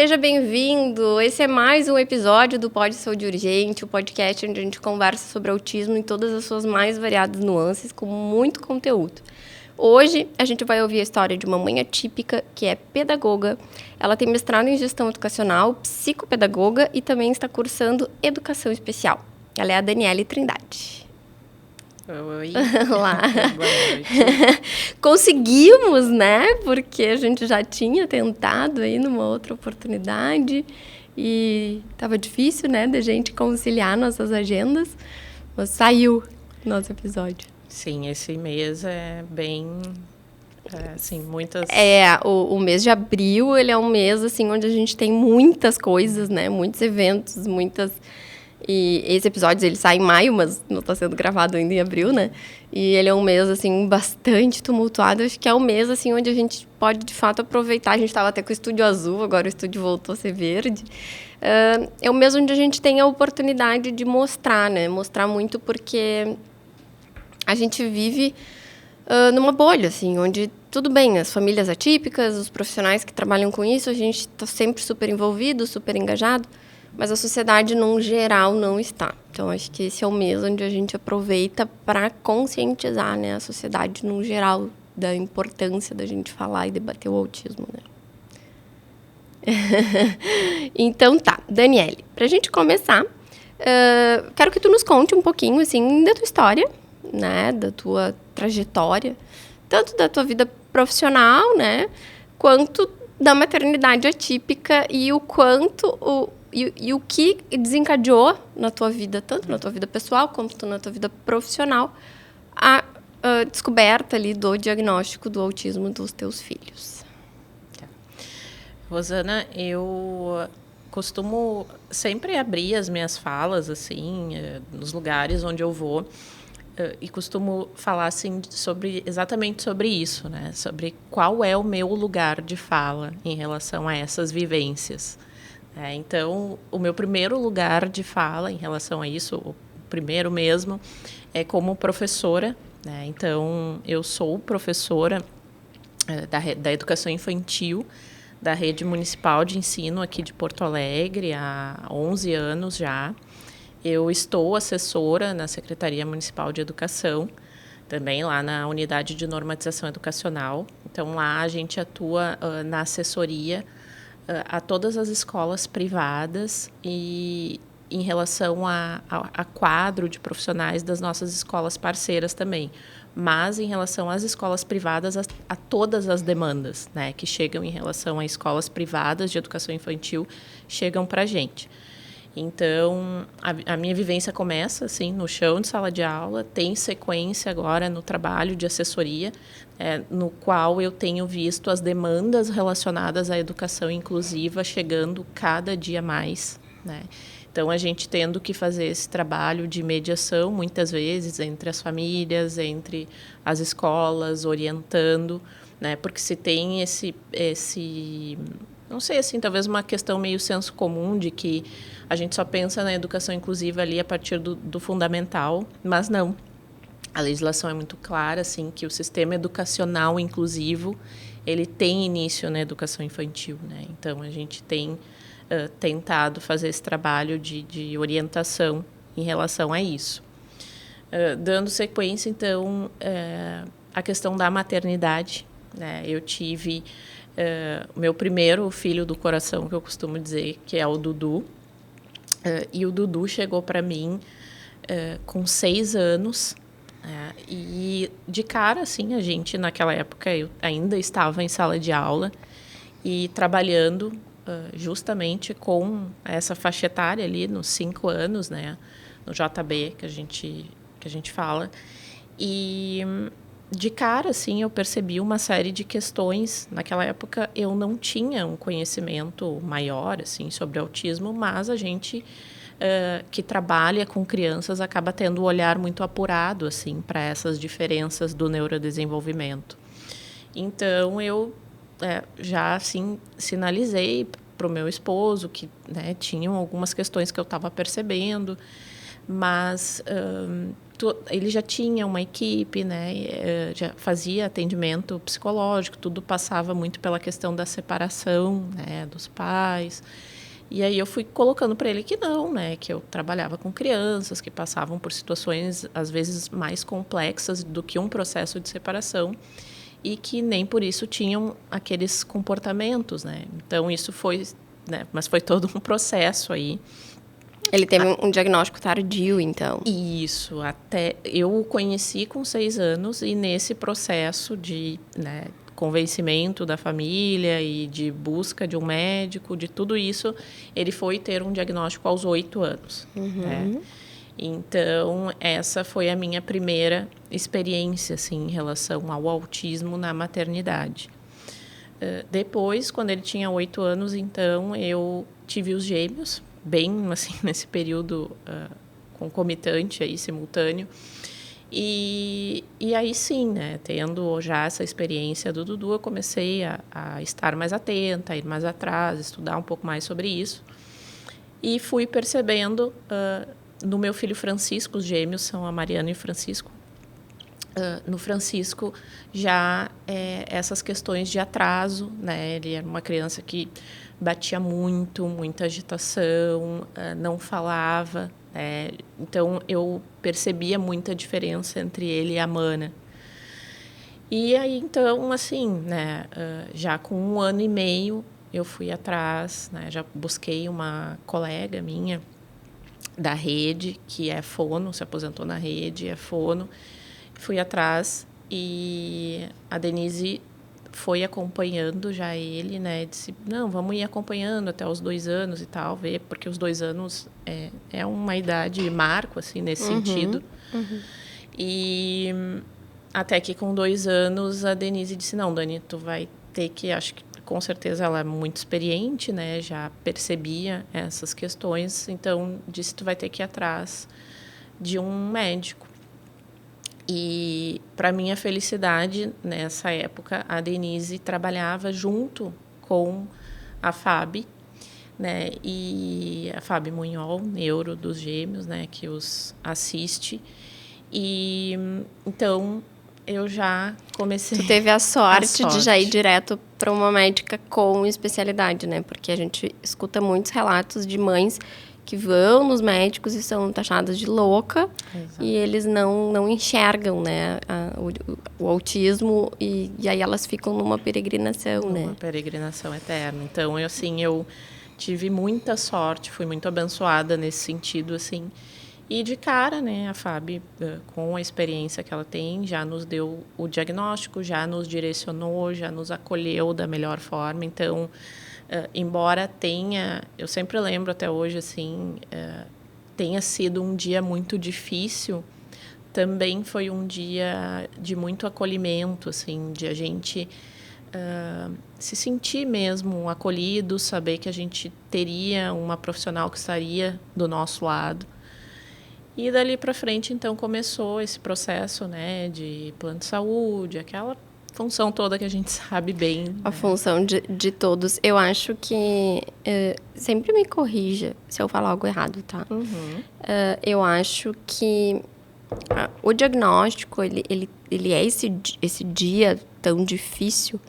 seja bem-vindo! Esse é mais um episódio do Pod Saúde Urgente, o podcast onde a gente conversa sobre autismo em todas as suas mais variadas nuances, com muito conteúdo. Hoje, a gente vai ouvir a história de uma mãe atípica, que é pedagoga. Ela tem mestrado em gestão educacional, psicopedagoga e também está cursando educação especial. Ela é a Daniele Trindade. Oi. Olá. Boa noite. Conseguimos, né? Porque a gente já tinha tentado aí numa outra oportunidade e estava difícil, né, da gente conciliar nossas agendas, mas saiu nosso episódio. Sim, esse mês é bem, assim, muitas... O mês de abril, ele é um mês, assim, onde a gente tem muitas coisas, né? Muitos eventos, muitas... E esse episódio, ele sai em maio, mas não está sendo gravado ainda em abril, né? E ele é um mês, assim, bastante tumultuado. Acho que é um mês, assim, onde a gente pode, de fato, aproveitar. A gente estava até com o estúdio azul, agora o estúdio voltou a ser verde. É um mês onde a gente tem a oportunidade de mostrar, né? Mostrar muito porque a gente vive numa bolha, assim, onde tudo bem, as famílias atípicas, os profissionais que trabalham com isso, a gente está sempre super envolvido, super engajado, mas a sociedade, num geral, não está. Então, acho que esse é o mês onde a gente aproveita para conscientizar, né, a sociedade, num geral, da importância da gente falar e debater o autismo, né? Então, tá. Daniele, para a gente começar, quero que tu nos conte um pouquinho, assim, da tua história, né, da tua trajetória, tanto da tua vida profissional, né, quanto da maternidade atípica e o quanto... E o que desencadeou na tua vida, tanto na tua vida pessoal quanto na tua vida profissional, a descoberta ali do diagnóstico do autismo dos teus filhos. Tá. Rosana, eu costumo sempre abrir as minhas falas, assim, nos lugares onde eu vou, e costumo falar, assim, exatamente sobre isso, né? Sobre qual é o meu lugar de fala em relação a essas vivências. Então, o meu primeiro lugar de fala em relação a isso, o primeiro mesmo, é como professora, né? Então, eu sou professora da educação infantil da Rede Municipal de Ensino aqui de Porto Alegre há 11 anos já. Eu estou assessora na Secretaria Municipal de Educação, também lá na Unidade de Normatização Educacional. Então, lá a gente atua na assessoria a todas as escolas privadas e em relação a quadro de profissionais das nossas escolas parceiras também. Mas em relação às escolas privadas, a todas as demandas, né, que chegam em relação a escolas privadas de educação infantil, chegam para a gente. Então, a minha vivência começa assim, no chão de sala de aula, tem sequência agora no trabalho de assessoria, no qual eu tenho visto as demandas relacionadas à educação inclusiva chegando cada dia mais, né? Então, a gente tendo que fazer esse trabalho de mediação, muitas vezes, entre as famílias, entre as escolas, orientando, né? Porque se tem esse não sei, assim, talvez uma questão meio senso comum de que a gente só pensa na educação inclusiva ali a partir do fundamental, mas não. A legislação é muito clara, assim, que o sistema educacional inclusivo, ele tem início na educação infantil, né? Então, a gente tem tentado fazer esse trabalho de orientação em relação a isso. Dando sequência, então, a questão da maternidade, né? Eu tive o meu primeiro filho do coração, que eu costumo dizer, que é o Dudu. E o Dudu chegou para mim com 6 anos. E, de cara, assim, a gente, naquela época, eu ainda estava em sala de aula e trabalhando justamente com essa faixa etária ali, nos 5 anos, né? No JB, que a gente fala. E... de cara, assim, eu percebi uma série de questões. Naquela época, eu não tinha um conhecimento maior, assim, sobre autismo, mas a gente que trabalha com crianças acaba tendo um olhar muito apurado, assim, para essas diferenças do neurodesenvolvimento. Então, eu já, assim, sinalizei para o meu esposo que, né, tinham algumas questões que eu estava percebendo, mas ele já tinha uma equipe, né? Já fazia atendimento psicológico, tudo passava muito pela questão da separação, né, dos pais. E aí eu fui colocando para ele que não, né, que eu trabalhava com crianças que passavam por situações às vezes mais complexas do que um processo de separação e que nem por isso tinham aqueles comportamentos, né? Então isso foi, né, mas foi todo um processo aí. Ele teve um diagnóstico tardio, então. Isso, até eu o conheci com 6 anos e nesse processo de, né, convencimento da família e de busca de um médico, de tudo isso, ele foi ter um diagnóstico aos 8 anos. Né? Então, essa foi a minha primeira experiência assim, em relação ao autismo na maternidade. Depois, quando ele tinha 8 anos, então, eu tive os gêmeos, bem assim, nesse período concomitante, aí, simultâneo. E aí sim, né, tendo já essa experiência do Dudu, eu comecei a estar mais atenta, a ir mais atrás, estudar um pouco mais sobre isso. E fui percebendo no meu filho Francisco, os gêmeos são a Mariana e o Francisco, no Francisco já essas questões de atraso, né? Ele era uma criança que batia muito, muita agitação, não falava, né? Então eu percebia muita diferença entre ele e a Mana. E aí então assim, né? Já com 1 ano e meio eu fui atrás, né? Já busquei uma colega minha da rede que é fono, se aposentou na rede, é fono. Fui atrás e a Denise foi acompanhando já ele, né? Disse, não, vamos ir acompanhando até os 2 anos e tal, ver, porque os 2 anos é uma idade marco, assim, nesse sentido. E até que com 2 anos a Denise disse, não, Dani, tu vai ter que, acho que com certeza ela é muito experiente, né? Já percebia essas questões, então disse, tu vai ter que ir atrás de um médico. E, para minha felicidade, nessa época, a Denise trabalhava junto com a Fábio, né? E a Fábio Munhol, neuro dos gêmeos, né? Que os assiste. E, então, eu já comecei... Tu teve a sorte de já ir direto para uma médica com especialidade, né? Porque a gente escuta muitos relatos de mães que vão nos médicos e são taxadas de louca. Exato. E eles não enxergam, né, o autismo e aí elas ficam numa peregrinação, né? Uma peregrinação eterna. Então, eu tive muita sorte, fui muito abençoada nesse sentido, assim. E de cara, né, a Fábio, com a experiência que ela tem, já nos deu o diagnóstico, já nos direcionou, já nos acolheu da melhor forma. Então, embora tenha, eu sempre lembro até hoje, assim, tenha sido um dia muito difícil, também foi um dia de muito acolhimento, assim, de a gente se sentir mesmo acolhido, saber que a gente teria uma profissional que estaria do nosso lado. E dali para frente, então, começou esse processo, né, de plano de saúde, aquela função toda que a gente sabe bem. A função de todos. Eu acho que... sempre me corrija se eu falar algo errado, tá? Eu acho que o diagnóstico, ele é esse dia tão difícil,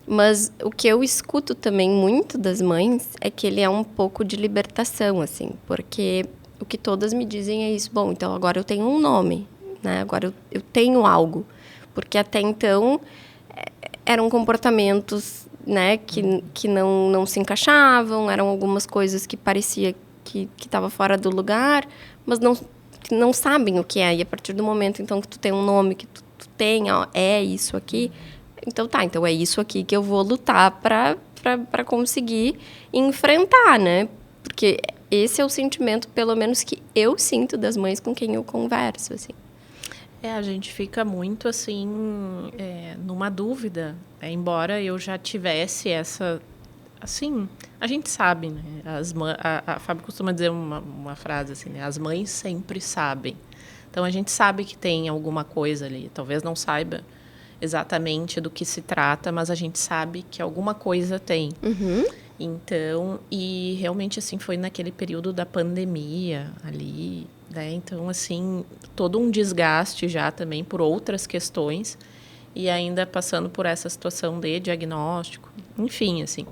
mas o que eu escuto também muito das mães é que ele é um pouco de libertação, assim, porque o que todas me dizem é isso. Bom, então agora eu tenho um nome, né? Agora eu tenho algo. Porque até então eram comportamentos, né, que não se encaixavam, eram algumas coisas que parecia que estava fora do lugar, mas não sabem o que é. E a partir do momento, então, que tu tem um nome, que tu tem, ó, é isso aqui, então tá, então é isso aqui que eu vou lutar para conseguir enfrentar, né? Porque esse é o sentimento, pelo menos, que eu sinto das mães com quem eu converso, assim. A gente fica muito, assim, numa dúvida. Embora eu já tivesse essa... Assim, a gente sabe, né? A Fábio costuma dizer uma frase assim, né? As mães sempre sabem. Então, a gente sabe que tem alguma coisa ali. Talvez não saiba exatamente do que se trata, mas a gente sabe que alguma coisa tem. Então, e realmente, assim, foi naquele período da pandemia ali... né? Então, assim, todo um desgaste já também por outras questões e ainda passando por essa situação de diagnóstico, enfim, assim.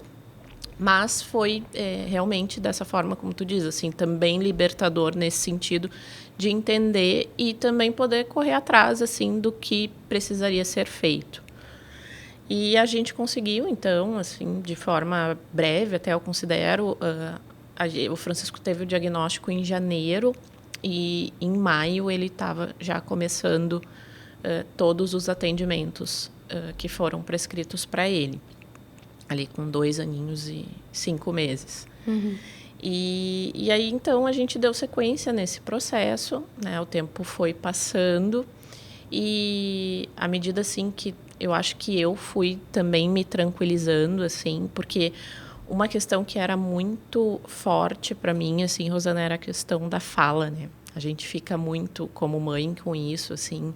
Mas foi realmente dessa forma, como tu diz, assim, também libertador nesse sentido de entender e também poder correr atrás, assim, do que precisaria ser feito. E a gente conseguiu, então, assim, de forma breve, até eu considero, o Francisco teve o diagnóstico em janeiro e em maio ele estava já começando todos os atendimentos que foram prescritos para ele, ali com 2 aninhos e 5 meses. Uhum. E aí, então, a gente deu sequência nesse processo, né? O tempo foi passando e à medida, assim, que eu acho que eu fui também me tranquilizando, assim, porque uma questão que era muito forte para mim, assim, Rosana, era a questão da fala, né? A gente fica muito como mãe com isso, assim,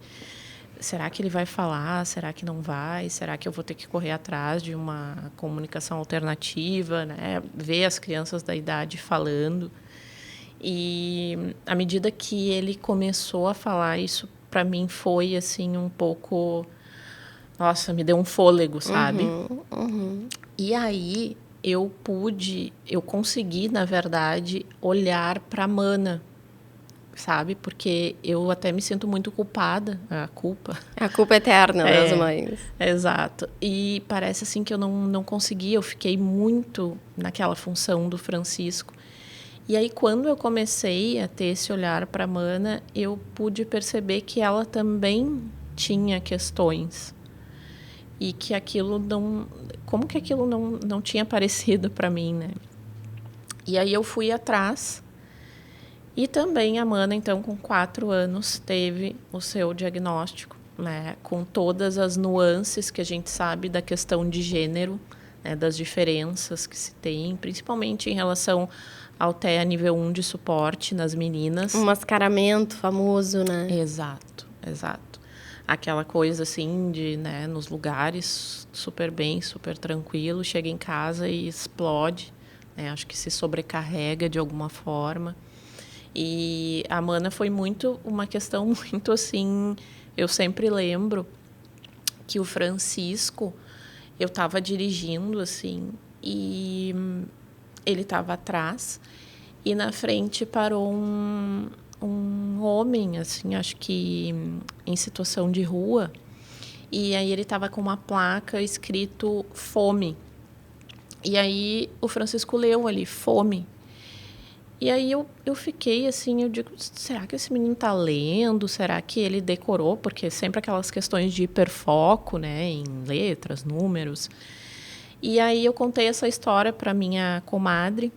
será que ele vai falar? Será que não vai? Será que eu vou ter que correr atrás de uma comunicação alternativa, né? Ver as crianças da idade falando. E à medida que ele começou a falar, isso para mim foi assim um pouco, nossa, me deu um fôlego, sabe? Uhum. E aí eu consegui, na verdade, olhar para a Mana, sabe? Porque eu até me sinto muito culpada, a culpa. A culpa é eterna das mães. Exato. E parece assim que eu não consegui, eu fiquei muito naquela função do Francisco. E aí, quando eu comecei a ter esse olhar para a Mana, eu pude perceber que ela também tinha questões. E que aquilo não... Como que aquilo não tinha aparecido para mim, né? E aí eu fui atrás. E também a Mana, então, com 4 anos, teve o seu diagnóstico, né? Com todas as nuances que a gente sabe da questão de gênero, né? Das diferenças que se tem, principalmente em relação ao TEA nível 1 de suporte nas meninas. Um mascaramento famoso, né? Exato, exato. Aquela coisa assim de, né, nos lugares super bem, super tranquilo, chega em casa e explode, né? Acho que se sobrecarrega de alguma forma. E a Mana foi muito uma questão muito assim, eu sempre lembro que o Francisco, eu estava dirigindo assim e ele estava atrás e na frente parou um homem, assim, acho que em situação de rua, e aí ele estava com uma placa escrito fome. E aí o Francisco leu ali, fome. E aí eu fiquei assim, eu digo, será que esse menino está lendo? Será que ele decorou? Porque sempre aquelas questões de hiperfoco, né, em letras, números. E aí eu contei essa história para minha comadre.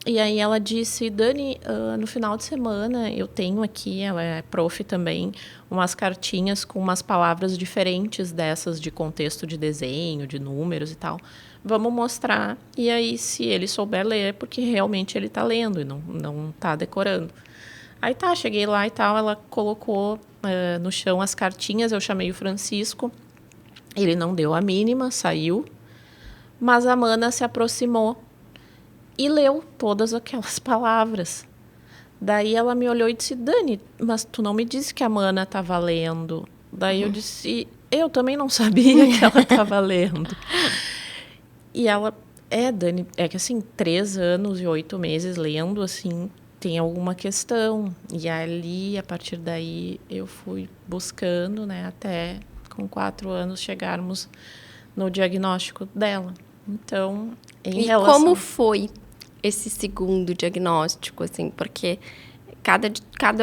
E aí ela disse, Dani, no final de semana eu tenho aqui, ela é prof também, umas cartinhas com umas palavras diferentes dessas de contexto de desenho, de números e tal. Vamos mostrar, e aí se ele souber ler, porque realmente ele está lendo e não está decorando. Aí tá, cheguei lá e tal, ela colocou no chão as cartinhas, eu chamei o Francisco, ele não deu a mínima, saiu, mas a Mana se aproximou e leu todas aquelas palavras. Daí ela me olhou e disse, Dani, mas tu não me disse que a Mana estava lendo. Daí eu disse, eu também não sabia que ela estava lendo. E ela, Dani, é que assim, 3 anos e 8 meses lendo, assim, tem alguma questão. E ali, a partir daí, eu fui buscando, né, até com 4 anos chegarmos no diagnóstico dela. Então, Como foi esse segundo diagnóstico, assim? Porque cada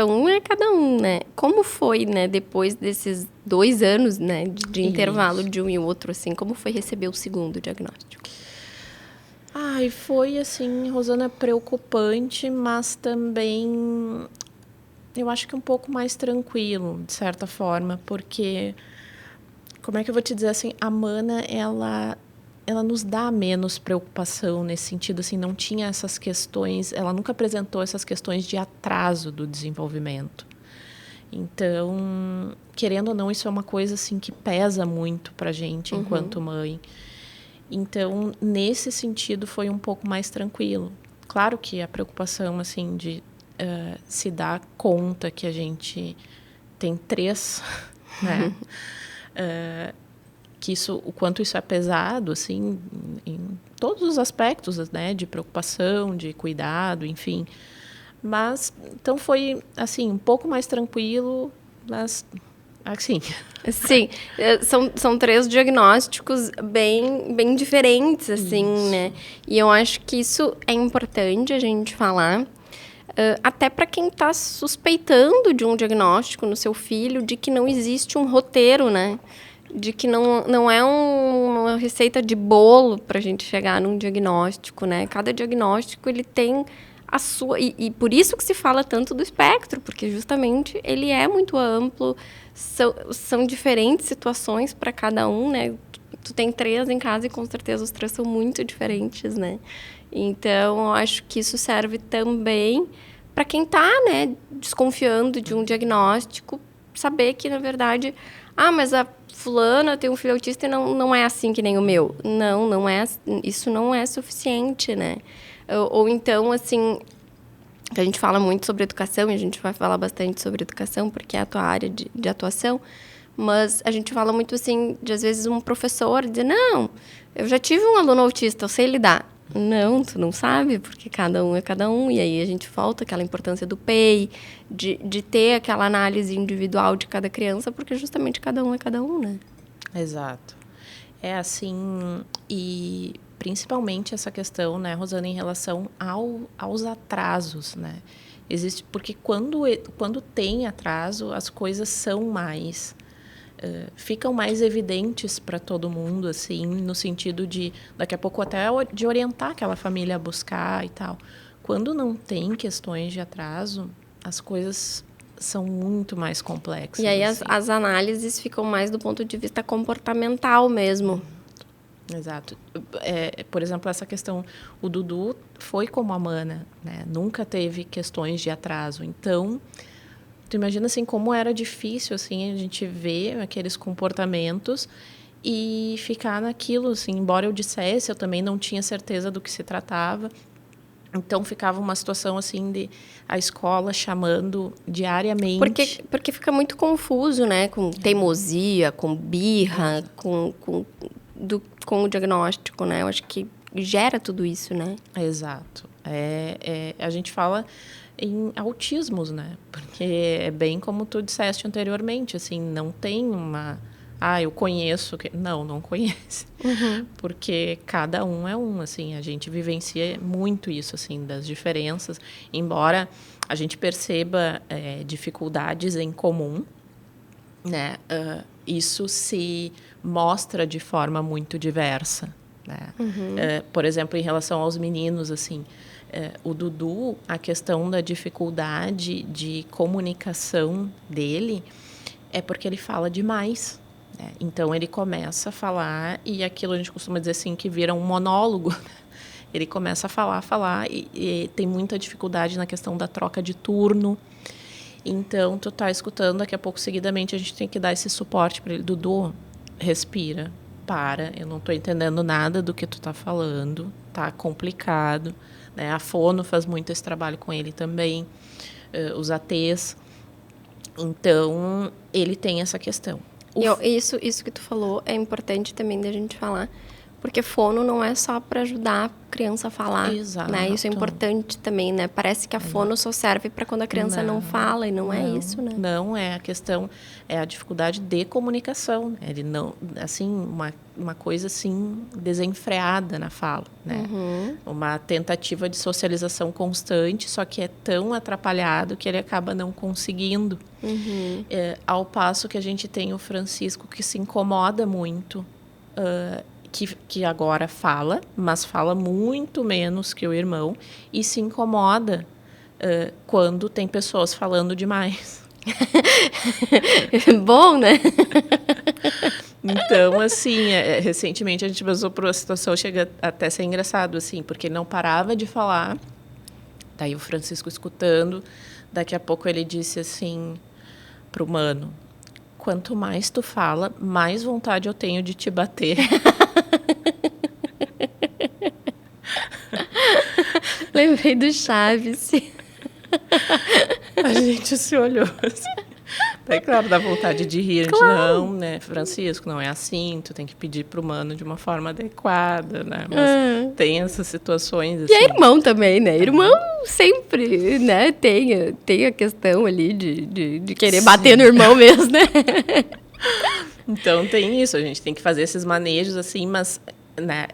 um é cada um, né? Como foi, né? Depois desses 2 anos, né? De intervalo de um e outro, assim. Como foi receber o segundo diagnóstico? Ai, foi, assim, Rosana, preocupante, mas também... eu acho que um pouco mais tranquilo, de certa forma. Porque, como é que eu vou te dizer, assim? A Mana, ela nos dá menos preocupação nesse sentido, assim, não tinha essas questões, ela nunca apresentou essas questões de atraso do desenvolvimento. Então, querendo ou não, isso é uma coisa assim que pesa muito pra gente enquanto mãe. Então, nesse sentido, foi um pouco mais tranquilo. Claro que a preocupação, assim, de se dá conta que a gente tem 3, né? Que o quanto isso é pesado, assim, em todos os aspectos, né? De preocupação, de cuidado, enfim. Mas, então foi, assim, um pouco mais tranquilo, mas, assim... Sim, são 3 diagnósticos bem diferentes, assim, né? E eu acho que isso é importante a gente falar, até para quem está suspeitando de um diagnóstico no seu filho, de que não existe um roteiro, né? De que não é uma receita de bolo para a gente chegar num diagnóstico, né? Cada diagnóstico, ele tem a sua... E por isso que se fala tanto do espectro, porque justamente ele é muito amplo, são diferentes situações para cada um, né? Tu tem 3 em casa e com certeza os 3 são muito diferentes, né? Então, eu acho que isso serve também para quem está, né, desconfiando de um diagnóstico, saber que, na verdade, mas a fulana tem um filho autista e não é assim que nem o meu. Não é, isso não é suficiente, né? Ou então, assim, a gente fala muito sobre educação, e a gente vai falar bastante sobre educação, porque é a tua área de atuação, mas a gente fala muito, assim, de, às vezes, um professor dizer, não, eu já tive um aluno autista, eu sei lidar. Não, tu não sabe, porque cada um é cada um, e aí a gente volta àquela importância do PEI, de ter aquela análise individual de cada criança, porque justamente cada um é cada um, né? Exato. É assim, e principalmente essa questão, né, Rosana, em relação aos atrasos, né? Existe, porque quando tem atraso, as coisas são mais... ficam mais evidentes para todo mundo, assim, no sentido de, daqui a pouco, até de orientar aquela família a buscar e tal. Quando não tem questões de atraso, as coisas são muito mais complexas. E aí assim. as análises ficam mais do ponto de vista comportamental mesmo. Exato. Por exemplo, essa questão, o Dudu foi como a Mana, né? Nunca teve questões de atraso. Então, tu imagina, assim, como era difícil, assim, a gente ver aqueles comportamentos e ficar naquilo, assim, embora eu dissesse, eu também não tinha certeza do que se tratava. Então, ficava uma situação, assim, de a escola chamando diariamente. Porque fica muito confuso, né? Com teimosia, com birra, com o diagnóstico, né? Eu acho que gera tudo isso, né? Exato. A gente fala em autismos, né? Porque é bem como tu disseste anteriormente, assim, não tem uma... eu conheço... Não conhece. Uhum. Porque cada um é um, assim, a gente vivencia muito isso, assim, das diferenças. Embora a gente perceba dificuldades em comum, né? Isso se mostra de forma muito diversa, né? Uhum. Por exemplo, em relação aos meninos, assim... o Dudu, a questão da dificuldade de comunicação dele é porque ele fala demais, né? Então, ele começa a falar e aquilo a gente costuma dizer assim, que vira um monólogo. Ele começa a falar e tem muita dificuldade na questão da troca de turno. Então, tu tá escutando, daqui a pouco, seguidamente, a gente tem que dar esse suporte para ele. Dudu, respira, para, eu não tô entendendo nada do que tu tá falando, tá complicado. Né? A Fono faz muito esse trabalho com ele também, os ATs. Então, ele tem essa questão. Isso que tu falou é importante também da gente falar, porque fono não é só para ajudar a criança a falar. Exato. Né? Isso é importante também, né? Parece que a fono só serve para quando a criança não fala, e não é isso, né? Não, a questão é a dificuldade de comunicação. Ele não, assim, uma coisa assim desenfreada na fala, né? Uhum. Uma tentativa de socialização constante, só que é tão atrapalhado que ele acaba não conseguindo. Uhum. Ao passo que a gente tem o Francisco, que se incomoda muito, que agora fala, mas fala muito menos que o irmão, e se incomoda quando tem pessoas falando demais. Bom, né? Então, assim, recentemente a gente passou por uma situação, chega até a ser engraçado, assim, porque ele não parava de falar, daí o Francisco escutando, daqui a pouco ele disse assim pro Mano, quanto mais tu fala, mais vontade eu tenho de te bater. Lembrei do Chaves. A gente se olhou assim. Daí, claro, dá vontade de rir. A gente, não, né, Francisco, não é assim. Tu tem que pedir pro mano de uma forma adequada, né? Mas tem essas situações, assim. E é irmão também, né? Irmão sempre, né? Tem a questão ali de querer bater no irmão mesmo, né? Então, tem isso. A gente tem que fazer esses manejos, assim, mas, né,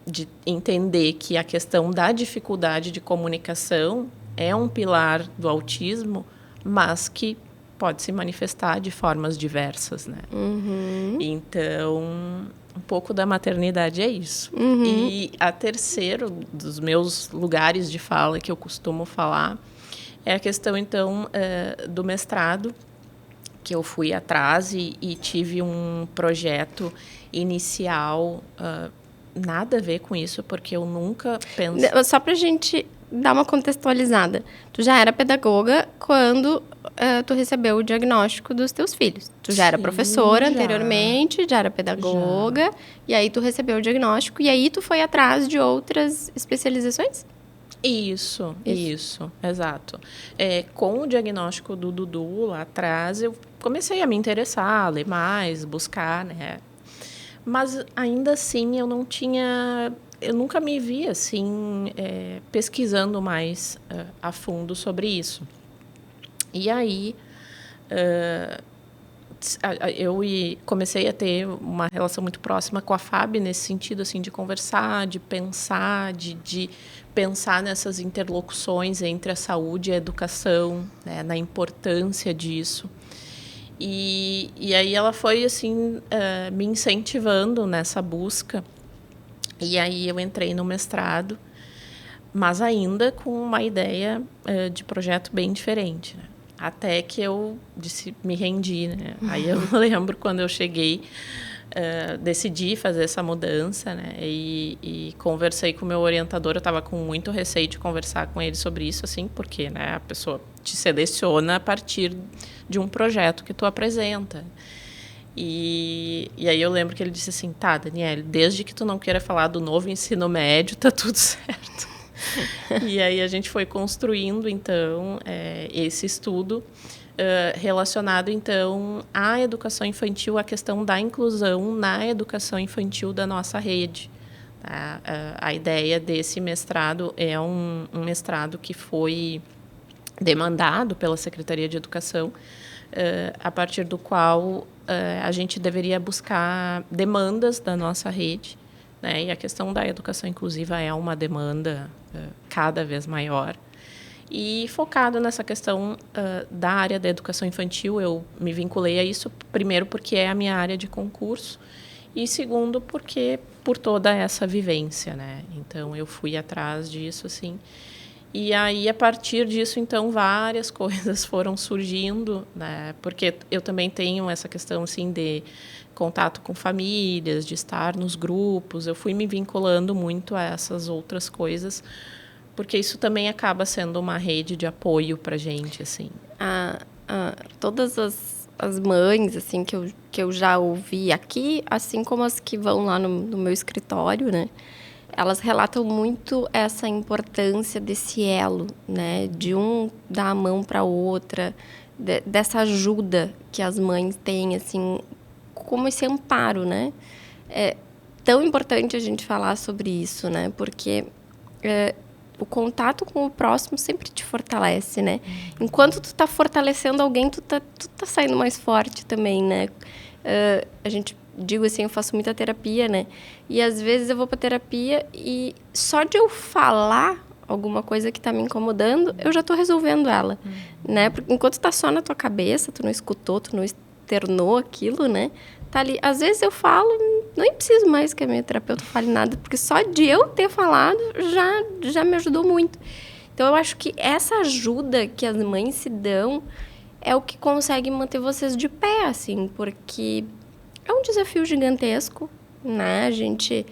de entender que a questão da dificuldade de comunicação é um pilar do autismo, mas que pode se manifestar de formas diversas, né? Então, um pouco da maternidade é isso. E a terceiro dos meus lugares de fala que eu costumo falar é a questão, então, do mestrado, que eu fui atrás e tive um projeto inicial, nada a ver com isso, porque eu nunca pensei... Só pra gente dar uma contextualizada. Tu já era pedagoga quando tu recebeu o diagnóstico dos teus filhos. Tu já era professora anteriormente, já era pedagoga, e aí tu recebeu o diagnóstico, e aí tu foi atrás de outras especializações? Isso, exato. Com o diagnóstico do Dudu lá atrás, eu comecei a me interessar, a ler mais, buscar, né? Mas ainda assim eu nunca me vi assim pesquisando mais a fundo sobre isso. E aí eu comecei a ter uma relação muito próxima com a Fábio nesse sentido, assim, de conversar, de pensar, de pensar nessas interlocuções entre a saúde e a educação, né, na importância disso. E aí ela foi, assim, me incentivando nessa busca. E aí eu entrei no mestrado, mas ainda com uma ideia de projeto bem diferente, né? Até que eu me rendi, né? Aí eu lembro quando eu cheguei, decidi fazer essa mudança, né? E conversei com o meu orientador. Eu estava com muito receio de conversar com ele sobre isso, assim, porque, né, a pessoa te seleciona a partir de um projeto que tu apresenta. E aí eu lembro que ele disse assim, tá, Daniele, desde que tu não queira falar do novo ensino médio, tá tudo certo. E aí a gente foi construindo, então, esse estudo relacionado, então, à educação infantil, à questão da inclusão na educação infantil da nossa rede. Tá? A ideia desse mestrado é um mestrado que foi demandado pela Secretaria de Educação, a partir do qual a gente deveria buscar demandas da nossa rede, né? E a questão da educação inclusiva é uma demanda cada vez maior. E focado nessa questão da área da educação infantil, eu me vinculei a isso, primeiro porque é a minha área de concurso, e segundo porque por toda essa vivência, né? Então, eu fui atrás disso, assim. E aí, a partir disso, então, várias coisas foram surgindo, né? Porque eu também tenho essa questão, assim, de contato com famílias, de estar nos grupos. Eu fui me vinculando muito a essas outras coisas, porque isso também acaba sendo uma rede de apoio para a gente, assim. Todas as mães, assim, que eu já ouvi aqui, assim como as que vão lá no meu escritório, né? Elas relatam muito essa importância desse elo, né? De um dar a mão para a outra, dessa ajuda que as mães têm, assim, como esse amparo, né? É tão importante a gente falar sobre isso, né? Porque o contato com o próximo sempre te fortalece, né? Enquanto tu tá fortalecendo alguém, tu tá saindo mais forte também, né? A gente... Digo assim, eu faço muita terapia, né? E às vezes eu vou para terapia e só de eu falar alguma coisa que está me incomodando, eu já estou resolvendo ela, né? Porque enquanto está só na tua cabeça, tu não escutou, tu não externou aquilo, né? Tá ali. Às vezes eu falo, nem preciso mais que a minha terapeuta fale nada, porque só de eu ter falado já me ajudou muito. Então eu acho que essa ajuda que as mães se dão é o que consegue manter vocês de pé, assim, porque é um desafio gigantesco, né? A gente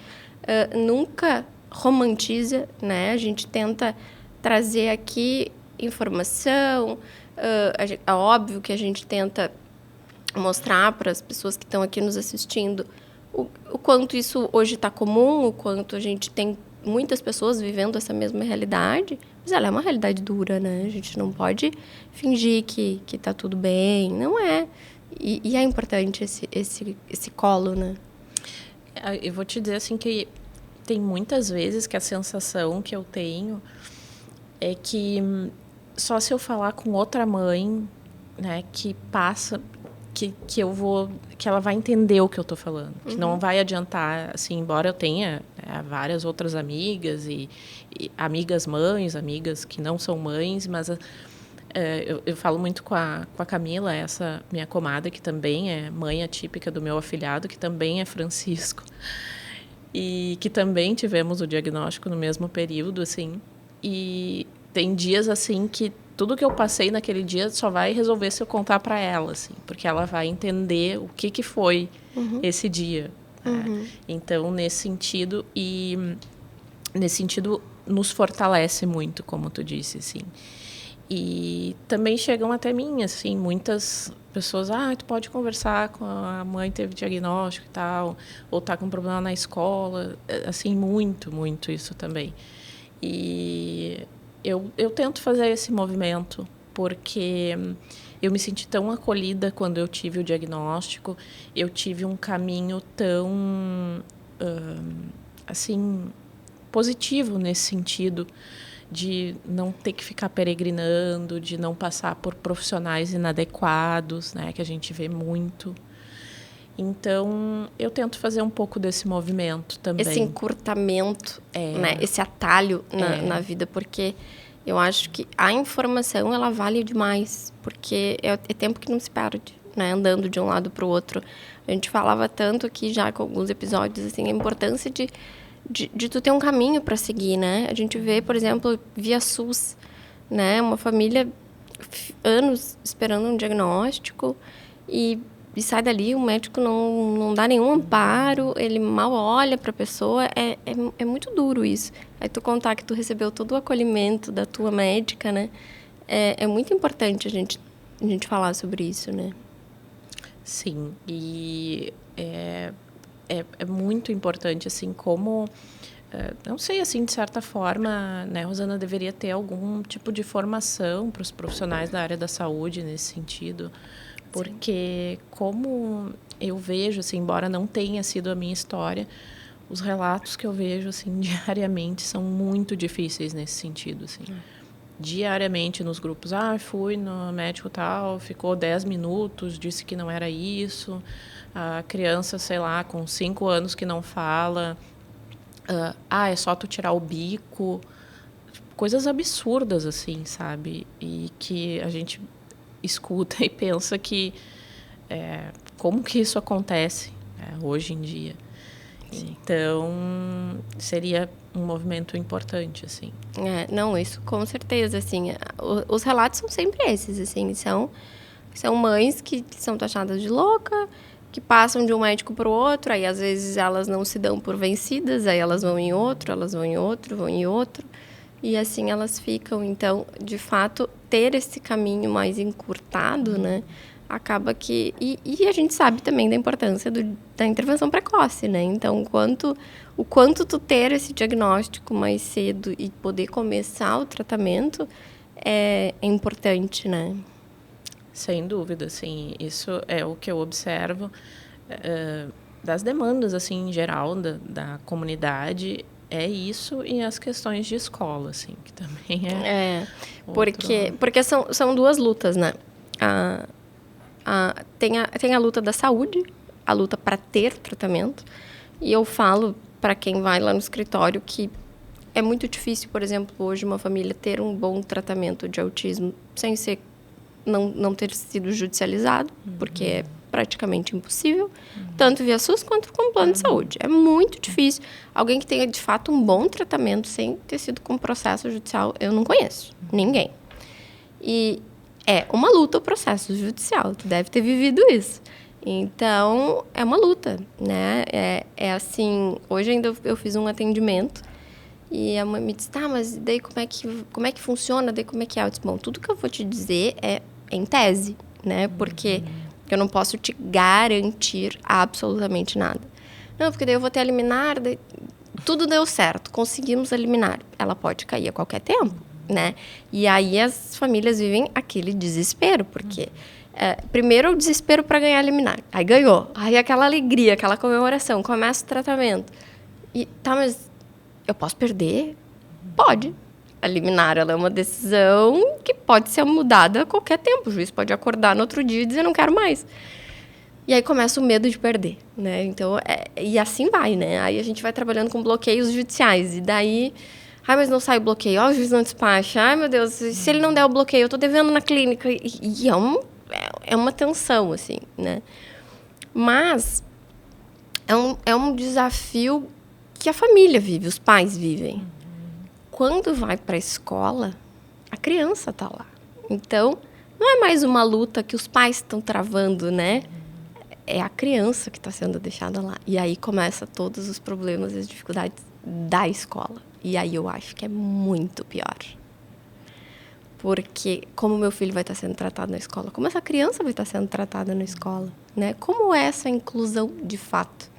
nunca romantiza, né? A gente tenta trazer aqui informação. É óbvio que a gente tenta mostrar para as pessoas que estão aqui nos assistindo o quanto isso hoje está comum, o quanto a gente tem muitas pessoas vivendo essa mesma realidade, mas ela é uma realidade dura, né? A gente não pode fingir que tá tudo bem, não é. E é importante esse colo, né? Eu vou te dizer assim que tem muitas vezes que a sensação que eu tenho é que só se eu falar com outra mãe, né, que passa, que ela vai entender o que eu estou falando, que não vai adiantar, assim, embora eu tenha várias outras amigas e amigas mães, amigas que não são mães, mas eu falo muito com a Camila, essa minha comadre, que também é mãe atípica do meu afilhado, que também é Francisco, e que também tivemos o diagnóstico no mesmo período, assim, e tem dias, assim, que tudo que eu passei naquele dia só vai resolver se eu contar para ela, assim, porque ela vai entender o que foi esse dia. Né? Então, nesse sentido, nos fortalece muito, como tu disse, assim. E também chegam até mim, assim, muitas pessoas, tu pode conversar com a mãe, teve diagnóstico e tal, ou tá com um problema na escola, assim, muito, muito isso também. E eu tento fazer esse movimento, porque eu me senti tão acolhida quando eu tive o diagnóstico, eu tive um caminho tão, assim, positivo nesse sentido, de não ter que ficar peregrinando, de não passar por profissionais inadequados, né, que a gente vê muito. Então, eu tento fazer um pouco desse movimento também. Esse encurtamento, né, esse atalho na vida, porque eu acho que a informação, ela vale demais, porque é tempo que não se perde, né, andando de um lado para o outro. A gente falava tanto aqui já com alguns episódios, assim, a importância de tu ter um caminho para seguir, né? A gente vê, por exemplo, via SUS, né? Uma família anos esperando um diagnóstico e sai dali, o médico não dá nenhum amparo, ele mal olha para a pessoa, é muito duro isso. Aí tu contar que tu recebeu todo o acolhimento da tua médica, né? É muito importante a gente falar sobre isso, né? Sim, e é muito importante, assim, como... não sei, assim, de certa forma, né, Rosana, deveria ter algum tipo de formação para os profissionais da área da saúde nesse sentido, porque como eu vejo, assim, embora não tenha sido a minha história, os relatos que eu vejo, assim, diariamente são muito difíceis nesse sentido, assim. Diariamente nos grupos, fui no médico tal, ficou 10 minutos, disse que não era isso, a criança, sei lá, com 5 anos que não fala, é só tu tirar o bico, coisas absurdas, assim, sabe? E que a gente escuta e pensa que como que isso acontece hoje em dia. Sim. Então, seria um movimento importante, assim. Não, isso com certeza, assim. Os relatos são sempre esses, assim. São mães que são taxadas de louca, que passam de um médico para o outro, aí às vezes elas não se dão por vencidas, aí elas vão em outro, vão em outro. E assim elas ficam. Então, de fato, ter esse caminho mais encurtado, né? Acaba que... E a gente sabe também da importância da intervenção precoce, né? Então, o quanto tu ter esse diagnóstico mais cedo e poder começar o tratamento é importante, né? Sem dúvida, assim. Isso é o que eu observo das demandas, assim, em geral, da comunidade. É isso e as questões de escola, assim, que também porque são duas lutas, né? Tem a luta da saúde, a luta para ter tratamento. E eu falo para quem vai lá no escritório que é muito difícil, por exemplo, hoje uma família ter um bom tratamento de autismo sem não ter sido judicializado, porque é praticamente impossível, tanto via SUS quanto com plano de saúde. É muito difícil. Alguém que tenha, de fato, um bom tratamento sem ter sido com processo judicial, eu não conheço. Ninguém. E é uma luta o processo judicial. Tu deve ter vivido isso. Então, é uma luta, né? É assim, hoje ainda eu fiz um atendimento e a mãe me disse, mas daí como é que funciona? Daí como é que é? Eu disse, bom, tudo que eu vou te dizer é em tese, né? Porque eu não posso te garantir absolutamente nada. Não, porque daí eu vou ter a liminar, daí... tudo deu certo, conseguimos eliminar. Ela pode cair a qualquer tempo, né? E aí as famílias vivem aquele desespero, porque primeiro o desespero para ganhar a liminar. Aí ganhou. Aí aquela alegria, aquela comemoração, começa o tratamento. E tá, mas eu posso perder? Pode. A liminar, ela é uma decisão que pode ser mudada a qualquer tempo. O juiz pode acordar no outro dia e dizer, não quero mais. E aí começa o medo de perder, né? Então, e assim vai, né? Aí a gente vai trabalhando com bloqueios judiciais. E daí, mas não sai o bloqueio. O juiz não despacha. Ai, meu Deus, se ele não der o bloqueio, eu tô devendo na clínica. E é uma tensão, assim, né? Mas é um desafio que a família vive, os pais vivem. Quando vai para a escola, a criança tá lá. Então, não é mais uma luta que os pais estão travando, né? É a criança que está sendo deixada lá. E aí começa todos os problemas e as dificuldades da escola. E aí eu acho que é muito pior. Porque como meu filho vai estar sendo tratado na escola? Como essa criança vai estar sendo tratada na escola? Né? Como é essa inclusão de fato?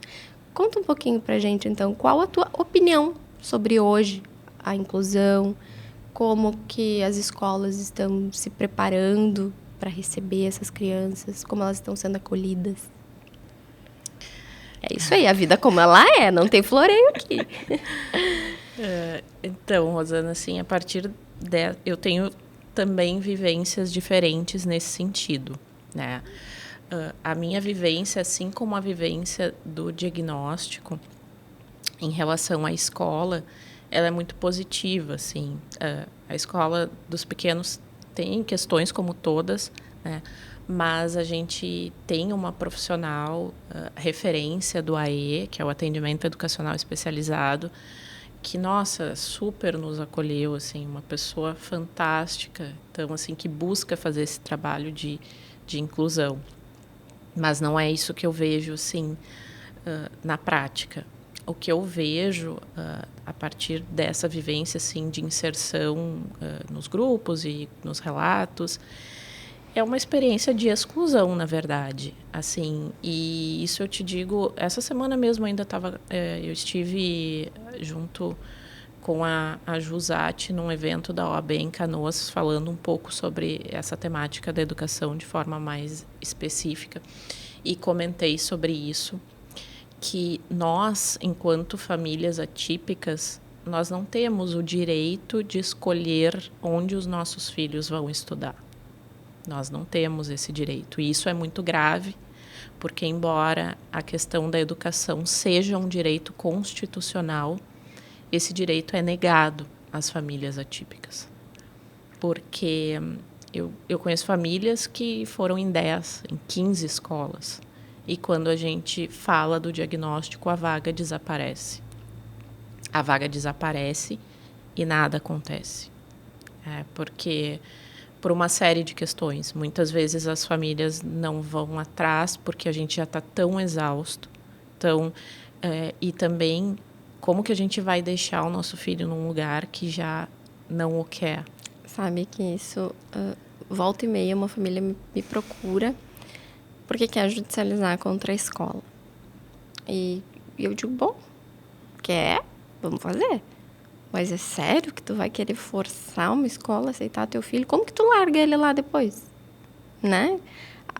Conta um pouquinho pra gente, então, qual a tua opinião sobre hoje a inclusão, como que as escolas estão se preparando para receber essas crianças, como elas estão sendo acolhidas. É isso aí, a vida como ela é, não tem floreio aqui. Então, Rosana, assim, a partir eu tenho também vivências diferentes nesse sentido, né? A minha vivência, assim como a vivência do diagnóstico em relação à escola, ela é muito positiva, assim. A escola dos pequenos tem questões como todas, né? Mas a gente tem uma profissional, referência do AE, que é o Atendimento Educacional Especializado, que, nossa, super nos acolheu, assim, uma pessoa fantástica, então, assim, que busca fazer esse trabalho de inclusão. Mas não é isso que eu vejo, assim, na prática. O que eu vejo a partir dessa vivência, assim, de inserção nos grupos e nos relatos, é uma experiência de exclusão, na verdade, assim. E isso eu te digo, essa semana mesmo ainda eu estive junto com a Jusati num evento da OAB em Canoas, falando um pouco sobre essa temática da educação de forma mais específica, e comentei sobre isso, que nós, enquanto famílias atípicas, nós não temos o direito de escolher onde os nossos filhos vão estudar. Nós não temos esse direito. E isso é muito grave, porque, embora a questão da educação seja um direito constitucional, esse direito é negado às famílias atípicas. Porque eu conheço famílias que foram em 10, em 15 escolas. E quando a gente fala do diagnóstico, a vaga desaparece. A vaga desaparece e nada acontece. Porque, por uma série de questões, muitas vezes as famílias não vão atrás porque a gente já está tão exausto. E também, como que a gente vai deixar o nosso filho num lugar que já não o quer? Sabe que isso, volta e meia, uma família me procura porque quer judicializar contra a escola. E eu digo, bom, quer? Vamos fazer. Mas é sério que tu vai querer forçar uma escola a aceitar teu filho? Como que tu larga ele lá depois? Né?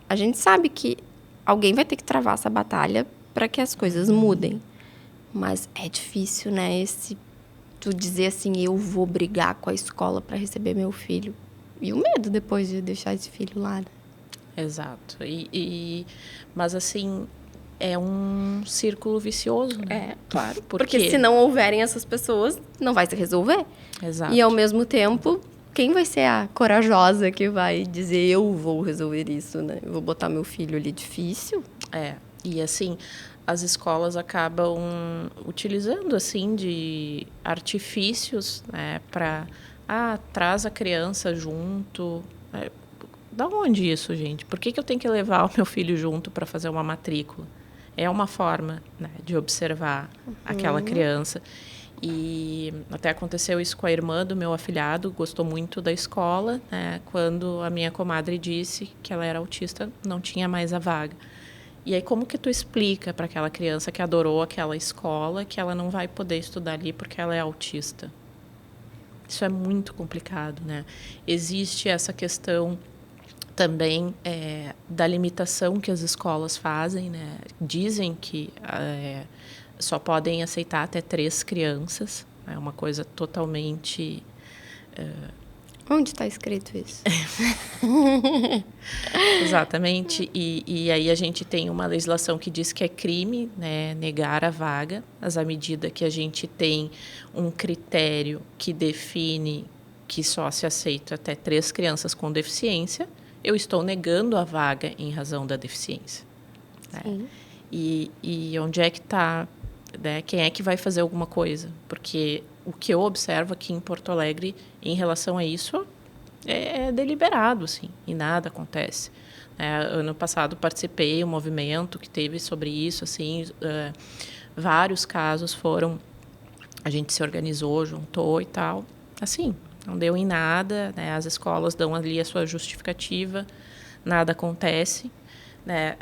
A gente sabe que alguém vai ter que travar essa batalha para que as coisas mudem. Mas é difícil, né? Tu dizer assim, eu vou brigar com a escola para receber meu filho. E o medo depois de deixar esse filho lá, né? Exato. Mas, assim, é um círculo vicioso, né? Claro. Porque se não houverem essas pessoas, não vai se resolver. Exato. E, ao mesmo tempo, quem vai ser a corajosa que vai dizer, eu vou resolver isso, né? Eu vou botar meu filho ali? Difícil. E, assim, as escolas acabam utilizando, assim, de artifícios, né? Para, traz a criança junto. Da onde isso, gente? Por que eu tenho que levar o meu filho junto para fazer uma matrícula? É uma forma, né, de observar aquela criança. E até aconteceu isso com a irmã do meu afilhado, gostou muito da escola, né? Quando a minha comadre disse que ela era autista, não tinha mais a vaga. E aí, como que tu explica para aquela criança que adorou aquela escola que ela não vai poder estudar ali porque ela é autista? Isso é muito complicado, né? Existe essa questão também da limitação que as escolas fazem, né? Dizem que só podem aceitar até 3 crianças. É uma coisa totalmente... Onde está escrito isso? Exatamente. E aí a gente tem uma legislação que diz que é crime, né, negar a vaga, mas à medida que a gente tem um critério que define que só se aceita até 3 crianças com deficiência, eu estou negando a vaga em razão da deficiência. Né? E onde é que está, né, quem é que vai fazer alguma coisa? Porque o que eu observo aqui em Porto Alegre em relação a isso é deliberado, assim, e nada acontece. Ano passado participei de um movimento que teve sobre isso, assim, vários casos foram, a gente se organizou, juntou e tal, assim, não deu em nada, né? As escolas dão ali a sua justificativa, nada acontece, né?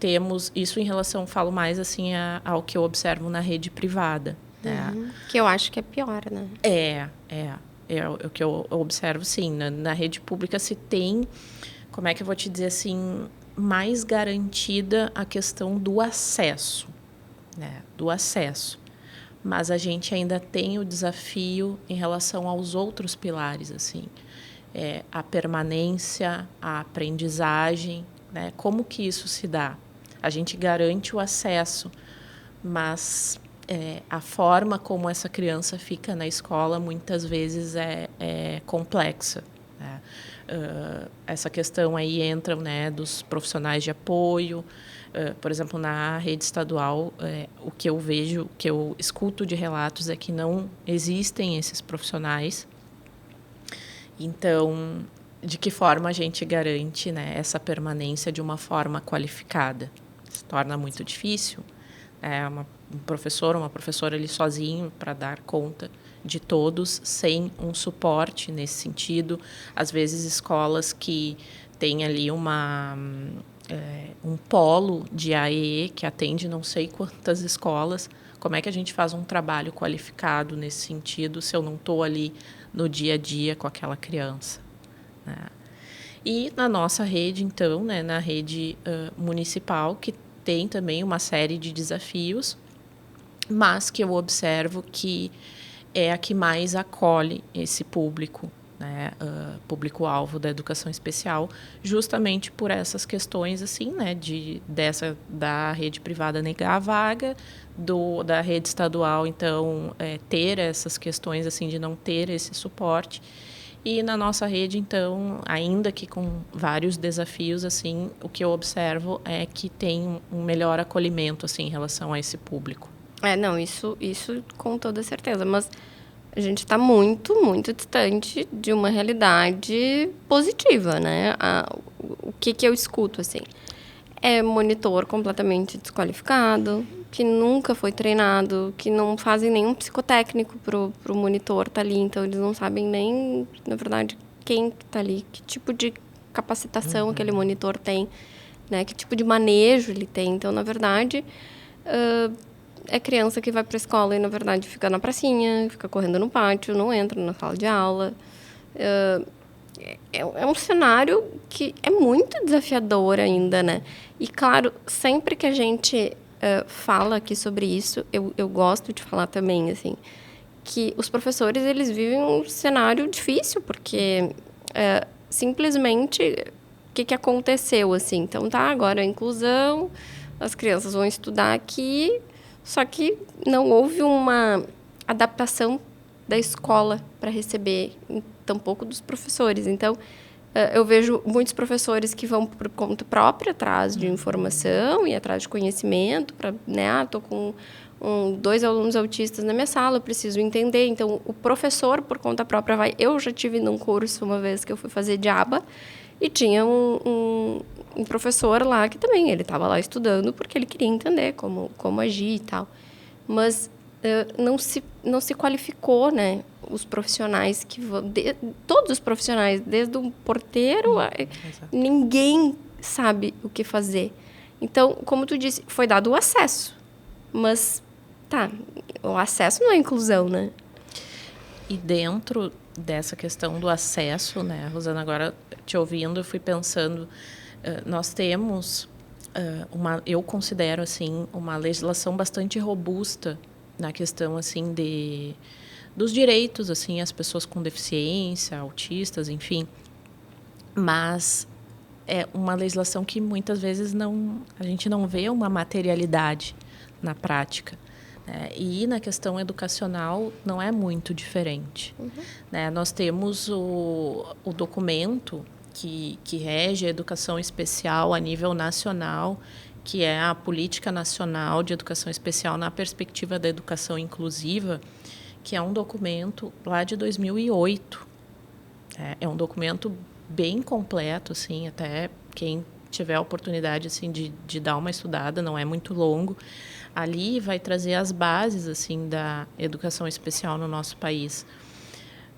Temos isso em relação, falo mais assim ao que eu observo na rede privada. Né? Que eu acho que é pior, né? É o que eu observo, sim. Na rede pública se tem, como é que eu vou te dizer assim, mais garantida a questão do acesso, né? Do acesso. Mas a gente ainda tem o desafio em relação aos outros pilares, assim. A permanência, a aprendizagem, né? Como que isso se dá? A gente garante o acesso, mas... a forma como essa criança fica na escola muitas vezes é complexa. Né? Essa questão aí entra, né, dos profissionais de apoio. Por exemplo, na rede estadual, o que eu vejo, o que eu escuto de relatos é que não existem esses profissionais. Então, de que forma a gente garante, né, essa permanência de uma forma qualificada? Se torna muito difícil. Um professor ou uma professora ali sozinho para dar conta de todos, sem um suporte nesse sentido. Às vezes, escolas que têm ali um polo de AEE que atende não sei quantas escolas. Como é que a gente faz um trabalho qualificado nesse sentido se eu não estou ali no dia a dia com aquela criança? Né? E na nossa rede, então, né, na rede municipal, que tem também uma série de desafios, mas que eu observo que é a que mais acolhe esse público, né, público-alvo da educação especial, justamente por essas questões assim, né, da rede privada negar a vaga, da rede estadual, então, ter essas questões assim de não ter esse suporte. E na nossa rede, então, ainda que com vários desafios, assim, o que eu observo é que tem um melhor acolhimento assim, em relação a esse público. Não, isso com toda certeza. Mas a gente está muito, muito distante de uma realidade positiva, né? O que eu escuto, assim? É monitor completamente desqualificado, que nunca foi treinado, que não fazem nenhum psicotécnico pro monitor estar ali. Então, eles não sabem nem, na verdade, quem está ali, que tipo de capacitação aquele monitor tem, né? Que tipo de manejo ele tem. Então, na verdade, é criança que vai para a escola e, na verdade, fica na pracinha, fica correndo no pátio, não entra na sala de aula. É um cenário que é muito desafiador ainda, né? E, claro, sempre que a gente fala aqui sobre isso, eu gosto de falar também, assim, que os professores, eles vivem um cenário difícil, porque simplesmente o que aconteceu, assim? Então, agora a inclusão, as crianças vão estudar aqui, só que não houve uma adaptação da escola para receber, tampouco dos professores. Então, eu vejo muitos professores que vão por conta própria atrás de informação e atrás de conhecimento. Estou com 2 alunos autistas na minha sala, eu preciso entender. Então, o professor, por conta própria, vai... Eu já tive num curso uma vez que eu fui fazer Java e tinha um professor lá que também, ele estava lá estudando porque ele queria entender como agir e tal. Mas não se qualificou, né? Os profissionais que vão... todos os profissionais, desde o porteiro... ninguém sabe o que fazer. Então, como tu disse, foi dado o acesso. Mas, tá, o acesso não é inclusão, né? E dentro dessa questão do acesso, né, Rosana, agora te ouvindo, eu fui pensando, nós temos eu considero assim uma legislação bastante robusta na questão assim dos direitos assim às pessoas com deficiência, autistas, enfim. Mas é uma legislação que muitas vezes a gente não vê uma materialidade na prática. E na questão educacional não é muito diferente. Nós temos o documento que rege a educação especial a nível nacional, que é a Política Nacional de Educação Especial na Perspectiva da Educação Inclusiva, que é um documento lá de 2008. É um documento bem completo, assim, até quem tiver a oportunidade assim, de dar uma estudada, não é muito longo. Ali vai trazer as bases assim da educação especial no nosso país.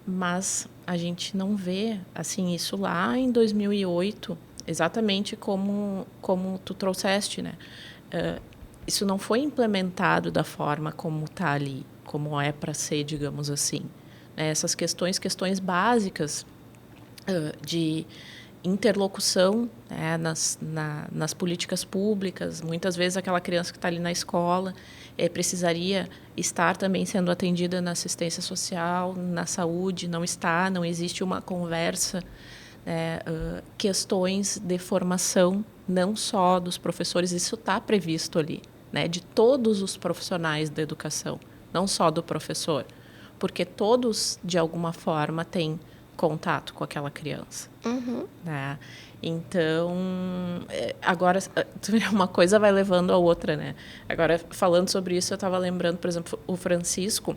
Mas a gente não vê assim isso lá em 2008, exatamente como tu trouxeste, né? Isso não foi implementado da forma como está ali, como é para ser, digamos assim. Essas questões básicas de interlocução, né, nas políticas públicas. Muitas vezes aquela criança que está ali na escola precisaria estar também sendo atendida na assistência social, na saúde, não está, não existe uma conversa, questões de formação, não só dos professores, isso está previsto ali, né, de todos os profissionais da educação, não só do professor, porque todos, de alguma forma, têm contato com aquela criança. Né? Então, agora, uma coisa vai levando a outra, né? Agora, falando sobre isso, eu estava lembrando, por exemplo, o Francisco,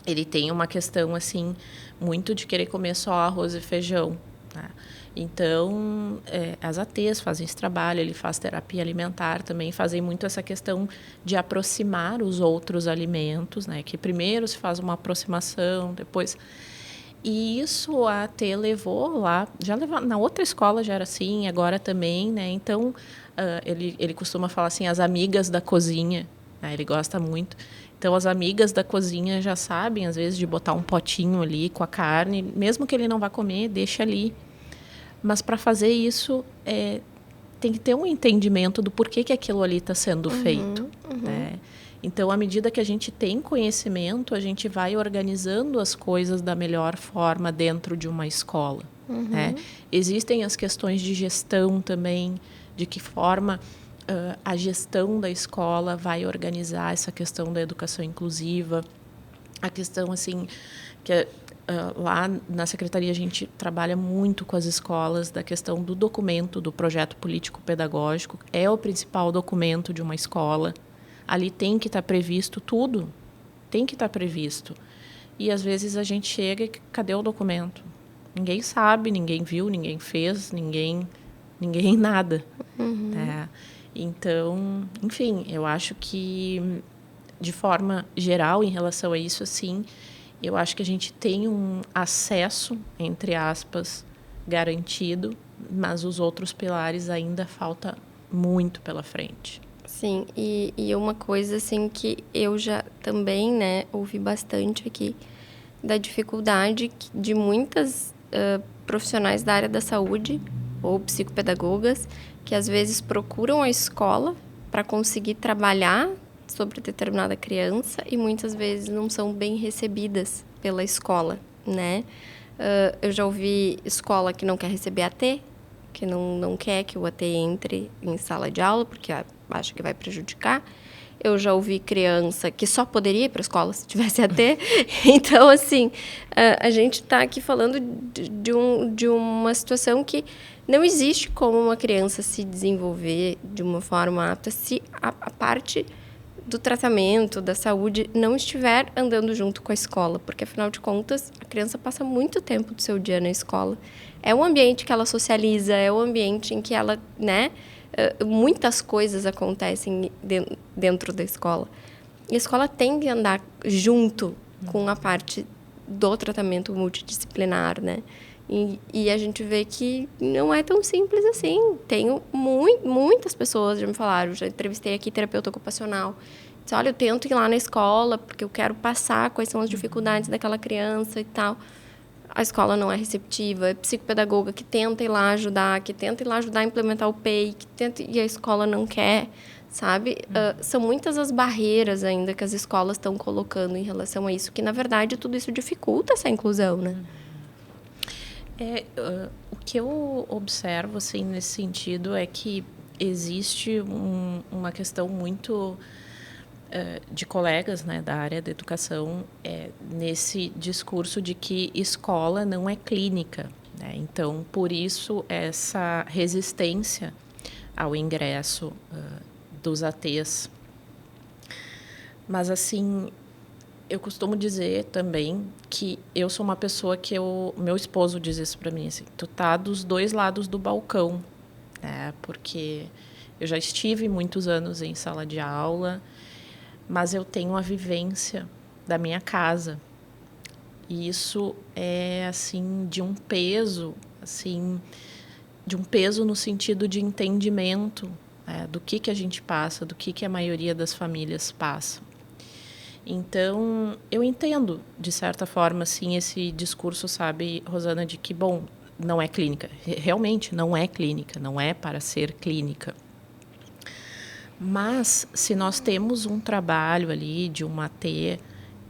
ele tem uma questão, assim, muito de querer comer só arroz e feijão, né? Então, as ATs fazem esse trabalho, ele faz terapia alimentar também, fazem muito essa questão de aproximar os outros alimentos, né? Que primeiro se faz uma aproximação, depois... E isso a AT levou lá, na outra escola já era assim, agora também, né? Então, ele costuma falar assim, as amigas da cozinha, né? Ele gosta muito. Então, as amigas da cozinha já sabem, às vezes, de botar um potinho ali com a carne, mesmo que ele não vá comer, deixa ali. Mas, para fazer isso, tem que ter um entendimento do porquê que aquilo ali está sendo feito, né? Então, à medida que a gente tem conhecimento, a gente vai organizando as coisas da melhor forma dentro de uma escola. Né? Existem as questões de gestão também, de que forma a gestão da escola vai organizar essa questão da educação inclusiva. A questão, assim, que lá na Secretaria a gente trabalha muito com as escolas da questão do documento, do projeto político-pedagógico. É o principal documento de uma escola. Ali tem que estar previsto tudo, tem que estar previsto. E, às vezes, a gente chega e cadê o documento? Ninguém sabe, ninguém viu, ninguém fez, ninguém nada. Então, enfim, eu acho que, de forma geral, em relação a isso, assim, eu acho que a gente tem um acesso, entre aspas, garantido, mas os outros pilares ainda falta muito pela frente. Sim, e uma coisa assim que eu já também, né, ouvi bastante aqui, da dificuldade de muitas profissionais da área da saúde ou psicopedagogas que às vezes procuram a escola para conseguir trabalhar sobre determinada criança e muitas vezes não são bem recebidas pela escola, né? Eu já ouvi escola que não quer receber AT, que não quer que o AT entre em sala de aula, porque acha que vai prejudicar. Eu já ouvi criança que só poderia ir para a escola se tivesse AT. Então, assim, a gente está aqui falando de uma situação que não existe como uma criança se desenvolver de uma forma apta se a parte do tratamento, da saúde, não estiver andando junto com a escola. Porque, afinal de contas, a criança passa muito tempo do seu dia na escola. É um ambiente que ela socializa, é um ambiente em que ela, né, muitas coisas acontecem dentro da escola. E a escola tem que andar junto com a parte do tratamento multidisciplinar, né? E a gente vê que não é tão simples assim. Tenho muitas pessoas já me falaram, já entrevistei aqui terapeuta ocupacional. Disse, olha, eu tento ir lá na escola porque eu quero passar quais são as dificuldades daquela criança e tal. A escola não é receptiva, é psicopedagoga que tenta ir lá ajudar, a implementar o PEI, e a escola não quer, sabe? São muitas as barreiras ainda que as escolas estão colocando em relação a isso, que, na verdade, tudo isso dificulta essa inclusão, né? O que eu observo, assim, nesse sentido é que existe uma questão muito de colegas, né, da área da educação, nesse discurso de que escola não é clínica, né? Então, por isso, essa resistência ao ingresso dos ATs. Mas, assim, eu costumo dizer também que eu sou uma pessoa que meu esposo diz isso para mim, assim, tu tá dos dois lados do balcão, né? Porque eu já estive muitos anos em sala de aula, mas eu tenho a vivência da minha casa. E isso é, assim, de um peso, assim, no sentido de entendimento, né, do que a gente passa, do que a maioria das famílias passa. Então, eu entendo, de certa forma, assim, esse discurso, sabe, Rosana, de que, bom, não é clínica. Realmente, não é clínica, não é para ser clínica. Mas, se nós temos um trabalho ali de uma AT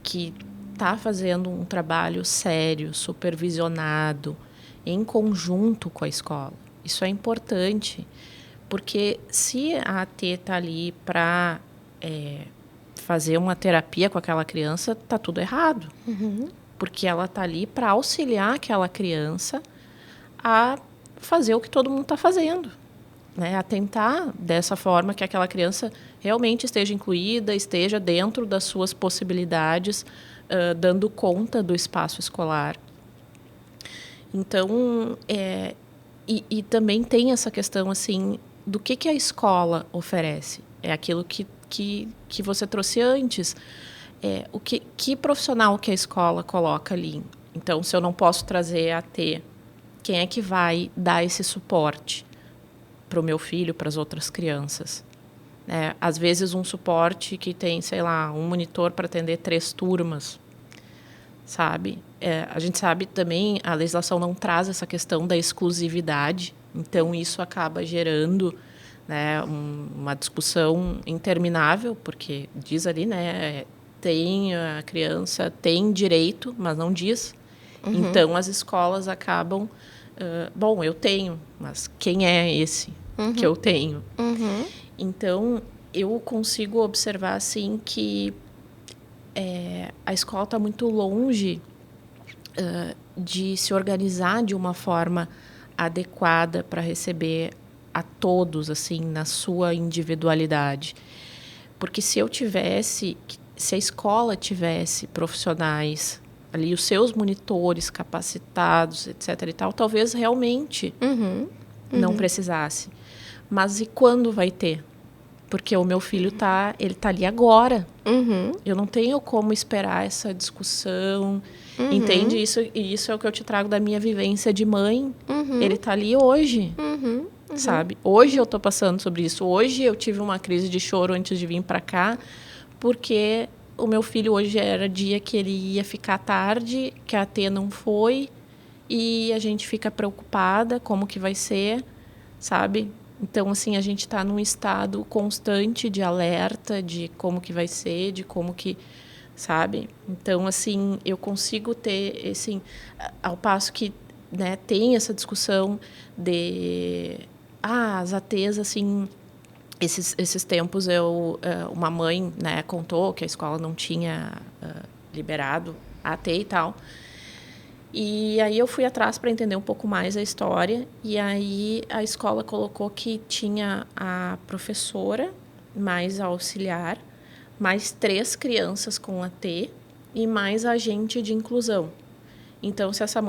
que está fazendo um trabalho sério, supervisionado, em conjunto com a escola, isso é importante, porque se a AT está ali para fazer uma terapia com aquela criança, está tudo errado. Uhum. Porque ela está ali para auxiliar aquela criança a fazer o que todo mundo está fazendo. Né, a tentar, dessa forma, que aquela criança realmente esteja incluída, esteja dentro das suas possibilidades, dando conta do espaço escolar. Então, e também tem essa questão, assim, do que a escola oferece. É aquilo que você trouxe antes. Que profissional que a escola coloca ali. Então, se eu não posso trazer a AT, quem é que vai dar esse suporte para o meu filho, para as outras crianças? Às vezes um suporte que tem, sei lá, um monitor para atender 3 turmas, sabe? A gente sabe também, a legislação não traz essa questão da exclusividade, então isso acaba gerando, né, uma discussão interminável, porque diz ali, né, a criança tem direito, mas não diz. Uhum. Então as escolas acabam, bom, eu tenho, mas quem é esse que eu tenho? Uhum. Então, eu consigo observar, assim, que a escola está muito longe de se organizar de uma forma adequada para receber a todos, assim, na sua individualidade. Porque se a escola tivesse profissionais ali, os seus monitores capacitados, etc. e tal, talvez realmente não precisasse. Mas e quando vai ter? Porque o meu filho ele tá ali agora. Eu não tenho como esperar essa discussão. Entende? Isso é o que eu te trago da minha vivência de mãe. Ele tá ali hoje. Sabe? Hoje eu tô passando sobre isso. Hoje eu tive uma crise de choro antes de vir para cá, porque o meu filho hoje era dia que ele ia ficar tarde, que a AT não foi, e a gente fica preocupada como que vai ser, sabe? Então, assim, a gente está num estado constante de alerta de como que vai ser, de como que, sabe? Então, assim, eu consigo ter, assim, ao passo que, né, tem essa discussão de... as ATs, assim... Esses tempos, uma mãe, né, contou que a escola não tinha liberado a AT e tal. E aí eu fui atrás para entender um pouco mais a história. E aí a escola colocou que tinha a professora, mais a auxiliar, mais 3 crianças com AT e mais a agente de inclusão. Então, se essa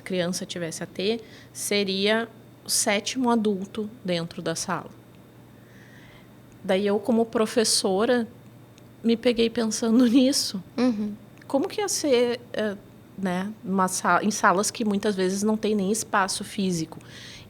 criança tivesse AT, seria o 7º adulto dentro da sala. Daí eu, como professora, me peguei pensando nisso. Como que ia ser né, em salas que muitas vezes não tem nem espaço físico.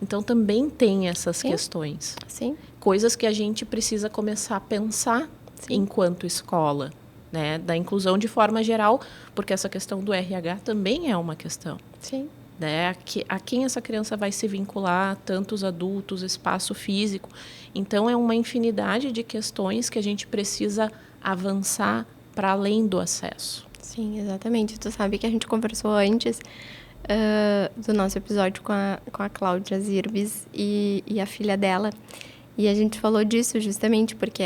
Então, também tem essas questões. Sim. Coisas que a gente precisa começar a pensar enquanto escola, né? Da inclusão de forma geral, porque essa questão do RH também é uma questão. Sim. Né? A quem essa criança vai se vincular, tanto os adultos, espaço físico. Então, é uma infinidade de questões que a gente precisa avançar para além do acesso. Sim, exatamente. Tu sabe que a gente conversou antes do nosso episódio com a Cláudia Zirbis e a filha dela. E a gente falou disso justamente porque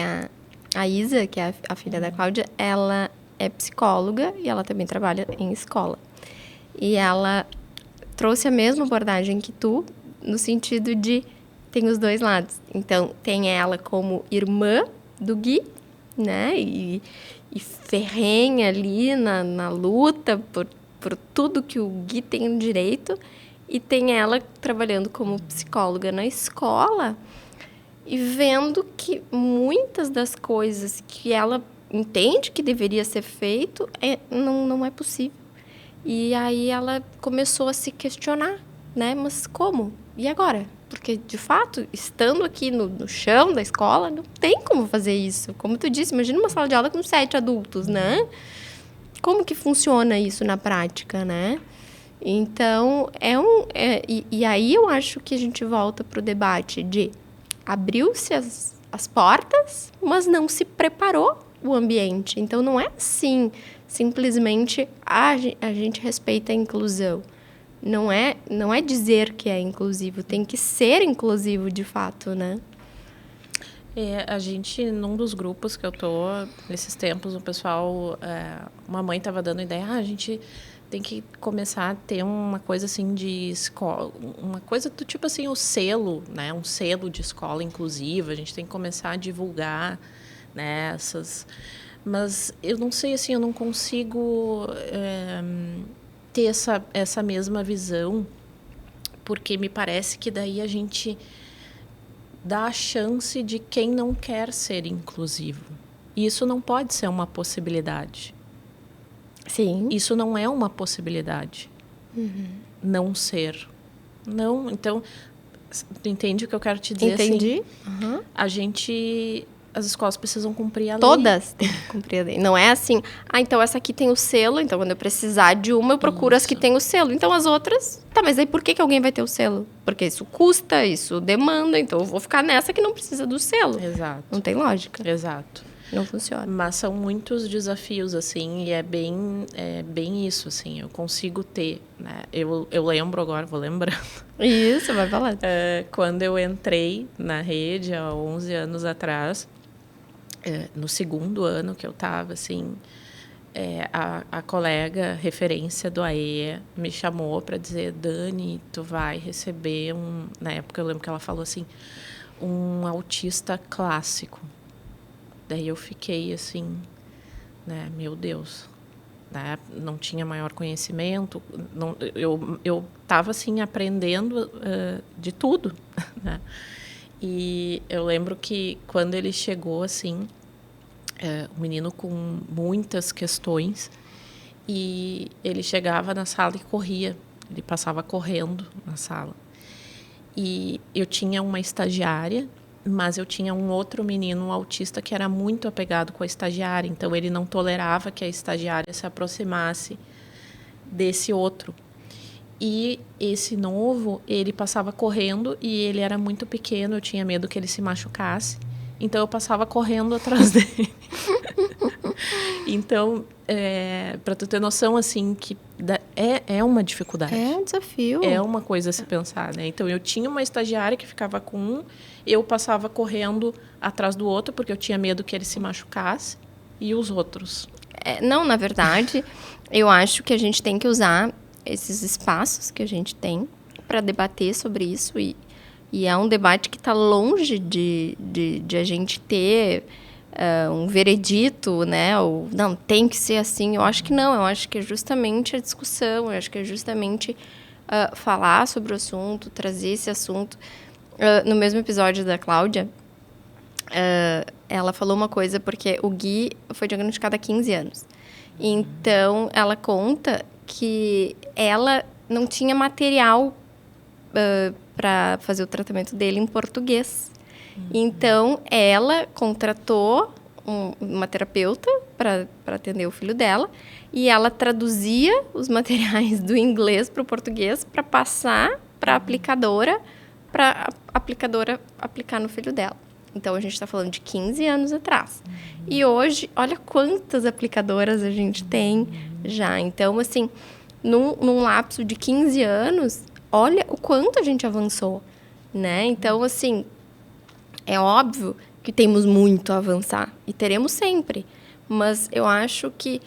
a Isa, que é a filha da Cláudia, ela é psicóloga e ela também trabalha em escola. E ela trouxe a mesma abordagem que tu, no sentido de tem os dois lados. Então, tem ela como irmã do Gui, né? E ferrenha ali na luta por tudo que o Gui tem direito. E tem ela trabalhando como psicóloga na escola e vendo que muitas das coisas que ela entende que deveria ser feito não é possível. E aí ela começou a se questionar, né? Mas como? E agora? Porque, de fato, estando aqui no chão da escola, não tem como fazer isso. Como tu disse, imagina uma sala de aula com 7 adultos, né? Como que funciona isso na prática, né? Então, e aí eu acho que a gente volta para o debate de abriu-se as portas, mas não se preparou o ambiente. Então, não é assim, simplesmente a gente respeita a inclusão. Não é dizer que é inclusivo, tem que ser inclusivo de fato, né? A gente, num dos grupos que eu tô, nesses tempos, o pessoal, uma mãe estava dando ideia, a gente tem que começar a ter uma coisa assim de escola, uma coisa do tipo assim, o selo, né? Um selo de escola inclusiva, a gente tem que começar a divulgar, né? Mas eu não sei, assim, eu não consigo ter essa mesma visão, porque me parece que daí a gente dá a chance de quem não quer ser inclusivo. E isso não pode ser uma possibilidade. Sim. Isso não é uma possibilidade. Não ser. Não, então, tu entende o que eu quero te dizer? Entendi. Assim, as escolas precisam cumprir a lei. Todas têm que cumprir a lei. Não é assim, então essa aqui tem o selo, então quando eu precisar de uma, eu procuro as que tem o selo. Então as outras, mas aí por que alguém vai ter o selo? Porque isso custa, isso demanda, então eu vou ficar nessa que não precisa do selo. Exato. Não tem lógica. Exato. Não funciona. Mas são muitos desafios, assim, e é bem isso, assim, eu consigo ter, né? Eu lembro agora, vou lembrando. Isso, vai falando. Quando eu entrei na rede, há 11 anos atrás, no segundo ano que eu estava, assim, a colega referência do AE me chamou para dizer, Dani, tu vai receber na época eu lembro que ela falou assim, um autista clássico. Daí eu fiquei assim, né, meu Deus, né, não tinha maior conhecimento, eu estava assim aprendendo de tudo, né? E eu lembro que quando ele chegou assim, um menino com muitas questões, e ele chegava na sala e corria, ele passava correndo na sala. E eu tinha uma estagiária, mas eu tinha um outro menino, um autista, que era muito apegado com a estagiária. Então, ele não tolerava que a estagiária se aproximasse desse outro. E esse novo, ele passava correndo e ele era muito pequeno. Eu tinha medo que ele se machucasse. Então, eu passava correndo atrás dele. Então, para tu ter noção, assim, que é uma dificuldade. É um desafio. É uma coisa a se pensar, né? Então, eu tinha uma estagiária que ficava com um, eu passava correndo atrás do outro, porque eu tinha medo que ele se machucasse, e os outros. Não, na verdade, eu acho que a gente tem que usar esses espaços que a gente tem para debater sobre isso, e é um debate que está longe de a gente ter um veredito, né? Ou, não, tem que ser assim. Eu acho que não, eu acho que é justamente a discussão, eu acho que é justamente falar sobre o assunto, trazer esse assunto. No mesmo episódio da Cláudia, ela falou uma coisa, porque o Gui foi diagnosticado há 15 anos. Então, ela conta que ela não tinha material para fazer o tratamento dele em português. Então, ela contratou uma terapeuta para atender o filho dela e ela traduzia os materiais do inglês para o português para passar para a aplicadora aplicar no filho dela. Então, a gente está falando de 15 anos atrás. E hoje, olha quantas aplicadoras a gente tem já. Então, assim, num lapso de 15 anos, olha o quanto a gente avançou, né? Então, assim, é óbvio que temos muito a avançar. E teremos sempre. Mas eu acho que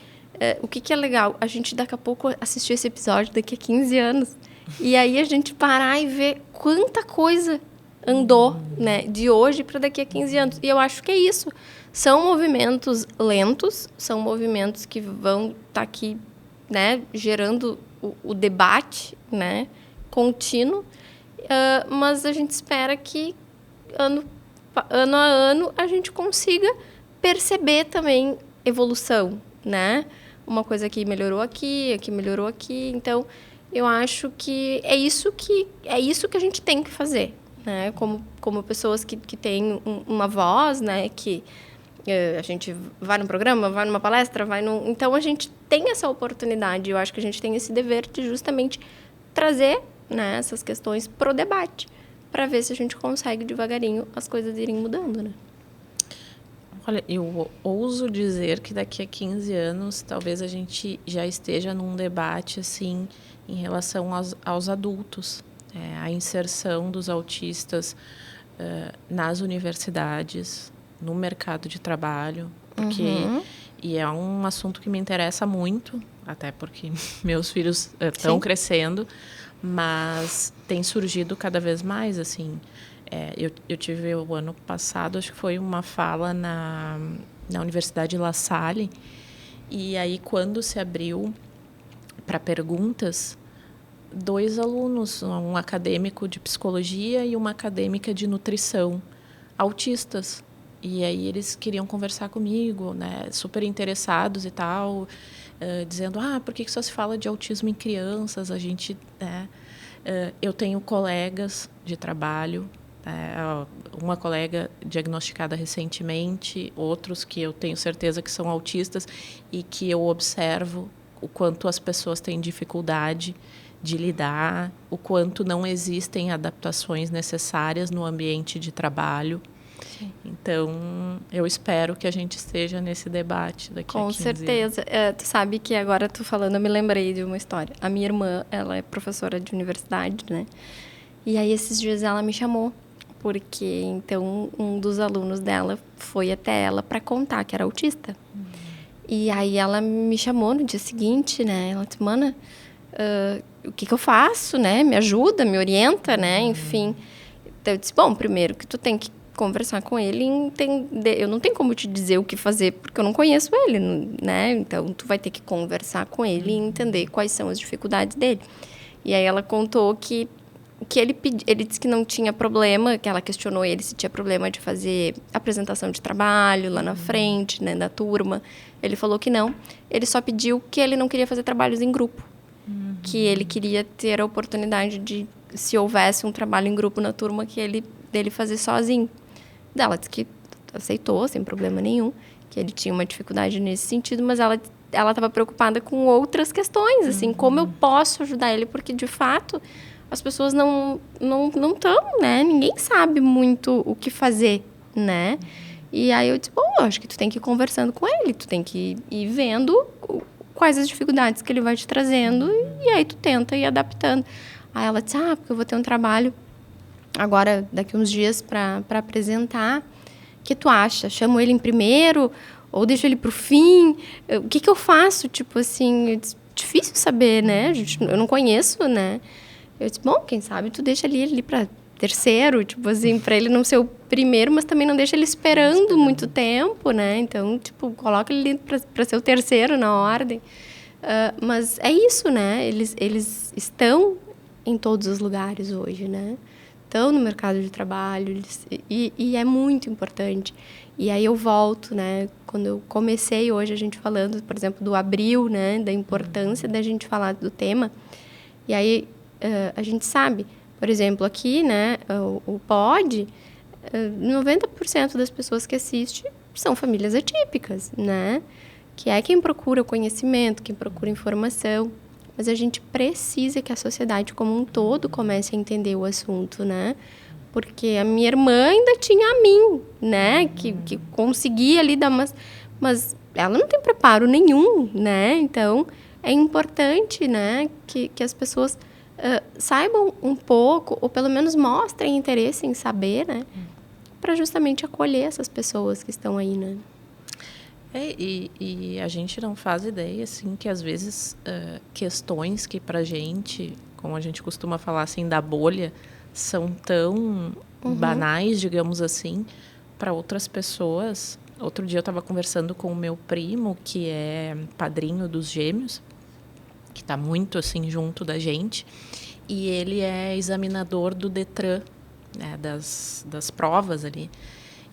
o que é legal? A gente, daqui a pouco, assistir esse episódio daqui a 15 anos. E aí, a gente parar e ver quanta coisa andou, né, de hoje para daqui a 15 anos. E eu acho que é isso. São movimentos lentos, são movimentos que vão estar aqui, né, gerando o debate, né, contínuo, mas a gente espera que ano a ano a gente consiga perceber também evolução, né? Uma coisa que melhorou aqui melhorou aqui. Então, eu acho que é isso que a gente tem que fazer, né? Como pessoas que têm uma voz, né? Que a gente vai num programa, vai numa palestra, então a gente tem essa oportunidade. Eu acho que a gente tem esse dever de justamente trazer, né, essas questões pro debate, para ver se a gente consegue devagarinho as coisas irem mudando, né? Olha, eu ouso dizer que daqui a 15 anos talvez a gente já esteja num debate assim em relação aos adultos, a inserção dos autistas nas universidades, no mercado de trabalho, porque e é um assunto que me interessa muito, até porque meus filhos estão crescendo, mas tem surgido cada vez mais, assim. Eu tive o ano passado, acho que foi uma fala na Universidade La Salle, e aí quando se abriu para perguntas, 2 alunos, um acadêmico de psicologia e uma acadêmica de nutrição, autistas. E aí eles queriam conversar comigo, né, super interessados e tal, dizendo, por que só se fala de autismo em crianças? A gente, né, eu tenho colegas de trabalho, uma colega diagnosticada recentemente, outros que eu tenho certeza que são autistas e que eu observo o quanto as pessoas têm dificuldade de lidar, o quanto não existem adaptações necessárias no ambiente de trabalho. Sim. Então, eu espero que a gente esteja nesse debate daqui a 15 anos. Com certeza. Tu sabe que agora, tu falando, eu me lembrei de uma história. A minha irmã, ela é professora de universidade, né? E aí, esses dias, ela me chamou, porque, então, um dos alunos dela foi até ela para contar que era autista. E aí, ela me chamou no dia seguinte, né? Ela disse, Mana, o que eu faço, né? Me ajuda, me orienta, né? Enfim. Então, eu disse, bom, primeiro que tu tem que conversar com ele e entender. Eu não tenho como te dizer o que fazer, porque eu não conheço ele, né? Então, tu vai ter que conversar com ele e entender quais são as dificuldades dele. E aí, ela contou que ele disse que não tinha problema, que ela questionou ele se tinha problema de fazer apresentação de trabalho lá na frente, né, da turma. Ele falou que não. Ele só pediu que ele não queria fazer trabalhos em grupo. Que ele queria ter a oportunidade de, se houvesse um trabalho em grupo na turma, dele fazer sozinho. Ela disse que aceitou, sem problema nenhum, que ele tinha uma dificuldade nesse sentido, mas ela estava preocupada com outras questões, assim, como eu posso ajudar ele, porque, de fato, as pessoas não estão, né? Ninguém sabe muito o que fazer, né? E aí eu disse, bom, eu acho que tu tem que ir conversando com ele, tu tem que ir vendo quais as dificuldades que ele vai te trazendo, e aí tu tenta ir adaptando. Aí ela disse, porque eu vou ter um trabalho agora, daqui uns dias, para apresentar. O que tu acha? Chamo ele em primeiro ou deixo ele pro fim? O que eu faço? Tipo assim, difícil saber, né? Eu não conheço, né? Eu disse, bom, quem sabe tu deixa ele para terceiro, tipo assim, para ele não ser o primeiro, mas também não deixa ele esperando muito tempo, né? Então, tipo, coloca ele para ser o terceiro na ordem. Mas é isso, né? Eles estão em todos os lugares hoje, né? estão no mercado de trabalho, e é muito importante. E aí eu volto, né? Quando eu comecei hoje a gente falando, por exemplo, do Abril, né? Da importância da gente falar do tema. E aí a gente sabe, por exemplo, aqui, né? O POD, 90% das pessoas que assistem são famílias atípicas, né? Que é quem procura conhecimento, quem procura informação. Mas a gente precisa que a sociedade como um todo comece a entender o assunto, né? Porque a minha irmã ainda tinha a mim, né? Que conseguia ali dar umas... Mas ela não tem preparo nenhum, né? Então, é importante, né? Que as pessoas saibam um pouco, ou pelo menos mostrem interesse em saber, né? Para justamente acolher essas pessoas que estão aí, né? E a gente não faz ideia, assim, que às vezes questões que pra gente, como a gente costuma falar assim, da bolha, são tão banais, digamos assim, para outras pessoas. Outro dia eu estava conversando com o meu primo, que é padrinho dos gêmeos, que está muito assim junto da gente, e ele é examinador do Detran, né, das provas ali.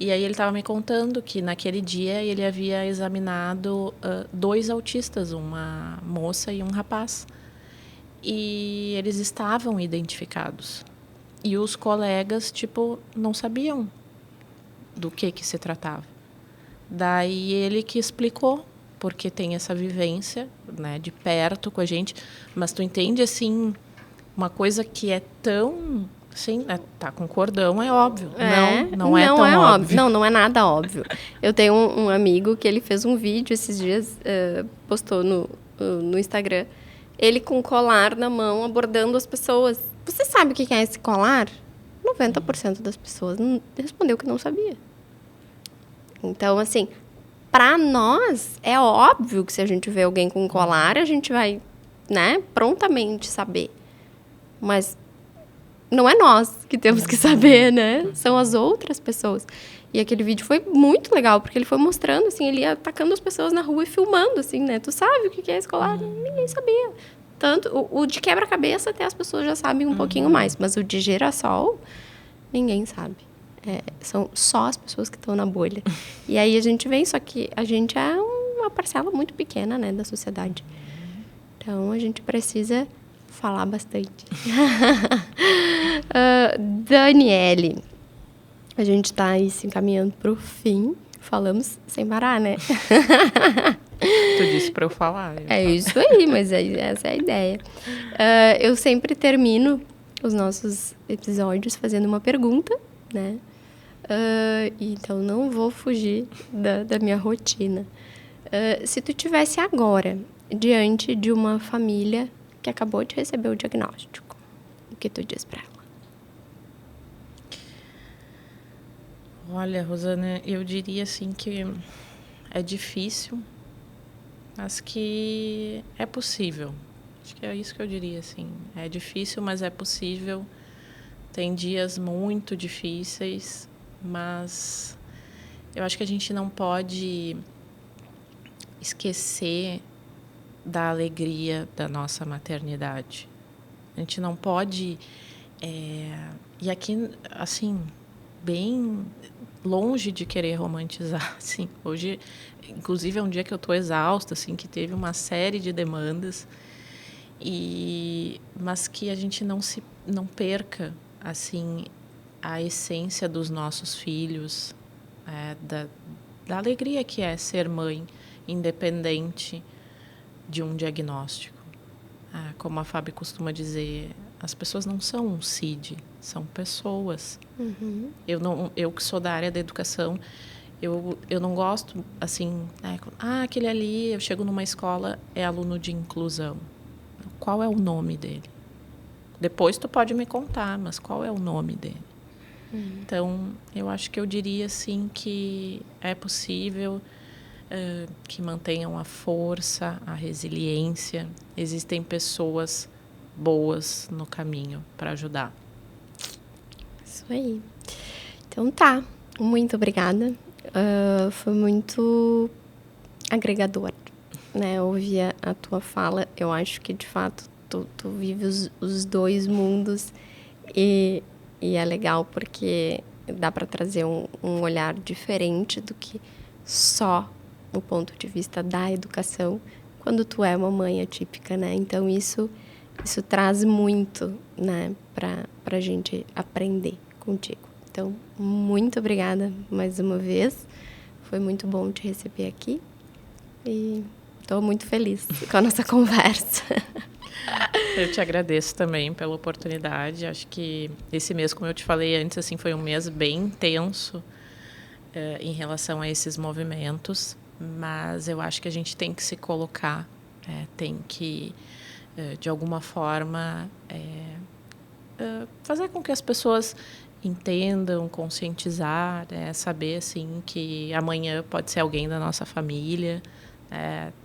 E aí ele estava me contando que naquele dia ele havia examinado 2 autistas, uma moça e um rapaz. E eles estavam identificados. E os colegas, tipo, não sabiam do que se tratava. Daí ele que explicou, porque tem essa vivência, né, de perto com a gente. Mas tu entende, assim, uma coisa que é tão... Sim, tá com cordão, é óbvio. Não é tão óbvio. Não é nada óbvio. Eu tenho um amigo que ele fez um vídeo esses dias, postou no Instagram, ele com colar na mão, abordando as pessoas. Você sabe o que é esse colar? 90% das pessoas respondeu que não sabia. Então, assim, para nós, é óbvio que se a gente vê alguém com colar, a gente vai, né, prontamente saber. Mas não é nós que temos que saber, né? São as outras pessoas. E aquele vídeo foi muito legal, porque ele foi mostrando, assim, ele ia atacando as pessoas na rua e filmando, assim, né? Tu sabe o que é escolar? Ninguém sabia. Tanto o de quebra-cabeça até as pessoas já sabem um pouquinho mais, mas o de girassol, ninguém sabe. São só as pessoas que estão na bolha. E aí a gente vê, só que a gente é uma parcela muito pequena, né, da sociedade. Então, a gente precisa falar bastante. Daniele, a gente está aí se encaminhando para o fim. Falamos sem parar, né? Tu disse para eu falar. É isso aí, mas essa é a ideia. Eu sempre termino os nossos episódios fazendo uma pergunta, né? Então, não vou fugir da minha rotina. Se tu tivesse agora diante de uma família que acabou de receber o diagnóstico, o que tu diz para ela? Olha, Rosana, eu diria assim que é difícil, mas que é possível. Acho que é isso que eu diria, assim. É difícil, mas é possível. Tem dias muito difíceis, mas eu acho que a gente não pode esquecer da alegria da nossa maternidade. A gente não pode... E aqui, assim, bem longe de querer romantizar, assim. Hoje, inclusive, é um dia que eu estou exausta, assim, que teve uma série de demandas, mas que a gente não perca, assim, a essência dos nossos filhos, da alegria que é ser mãe, independente de um diagnóstico. Como a Fábio costuma dizer, as pessoas não são um CID, são pessoas. Uhum. Eu que sou da área da educação, eu não gosto, assim, aquele ali, eu chego numa escola, é aluno de inclusão. Qual é o nome dele? Depois tu pode me contar, mas qual é o nome dele? Então, eu acho que eu diria, assim, que é possível... que mantenham a força, a resiliência. Existem pessoas boas no caminho para ajudar. Isso aí. Então tá, muito obrigada. Foi muito agregador, né? Ouvir a tua fala. Eu acho que, de fato, tu vive os 2 mundos e E é legal porque dá para trazer um olhar diferente do que só o ponto de vista da educação quando tu é uma mãe atípica, né? Então, isso traz muito, né, pra gente aprender contigo. Então, muito obrigada mais uma vez. Foi muito bom te receber aqui. E estou muito feliz com a nossa conversa. Eu te agradeço também pela oportunidade. Acho que esse mês, como eu te falei antes, assim, foi um mês bem intenso em relação a esses movimentos. Mas eu acho que a gente tem que se colocar, tem que, de alguma forma, fazer com que as pessoas entendam, conscientizar, saber assim, que amanhã pode ser alguém da nossa família,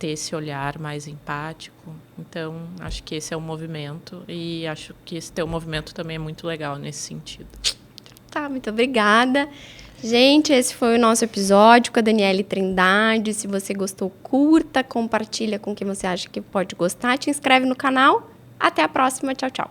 ter esse olhar mais empático. Então, acho que esse é o movimento e acho que esse teu movimento também é muito legal nesse sentido. Tá, muito obrigada. Gente, esse foi o nosso episódio com a Daniele Trindade. Se você gostou, curta, compartilha com quem você acha que pode gostar, te inscreve no canal. Até a próxima, tchau, tchau.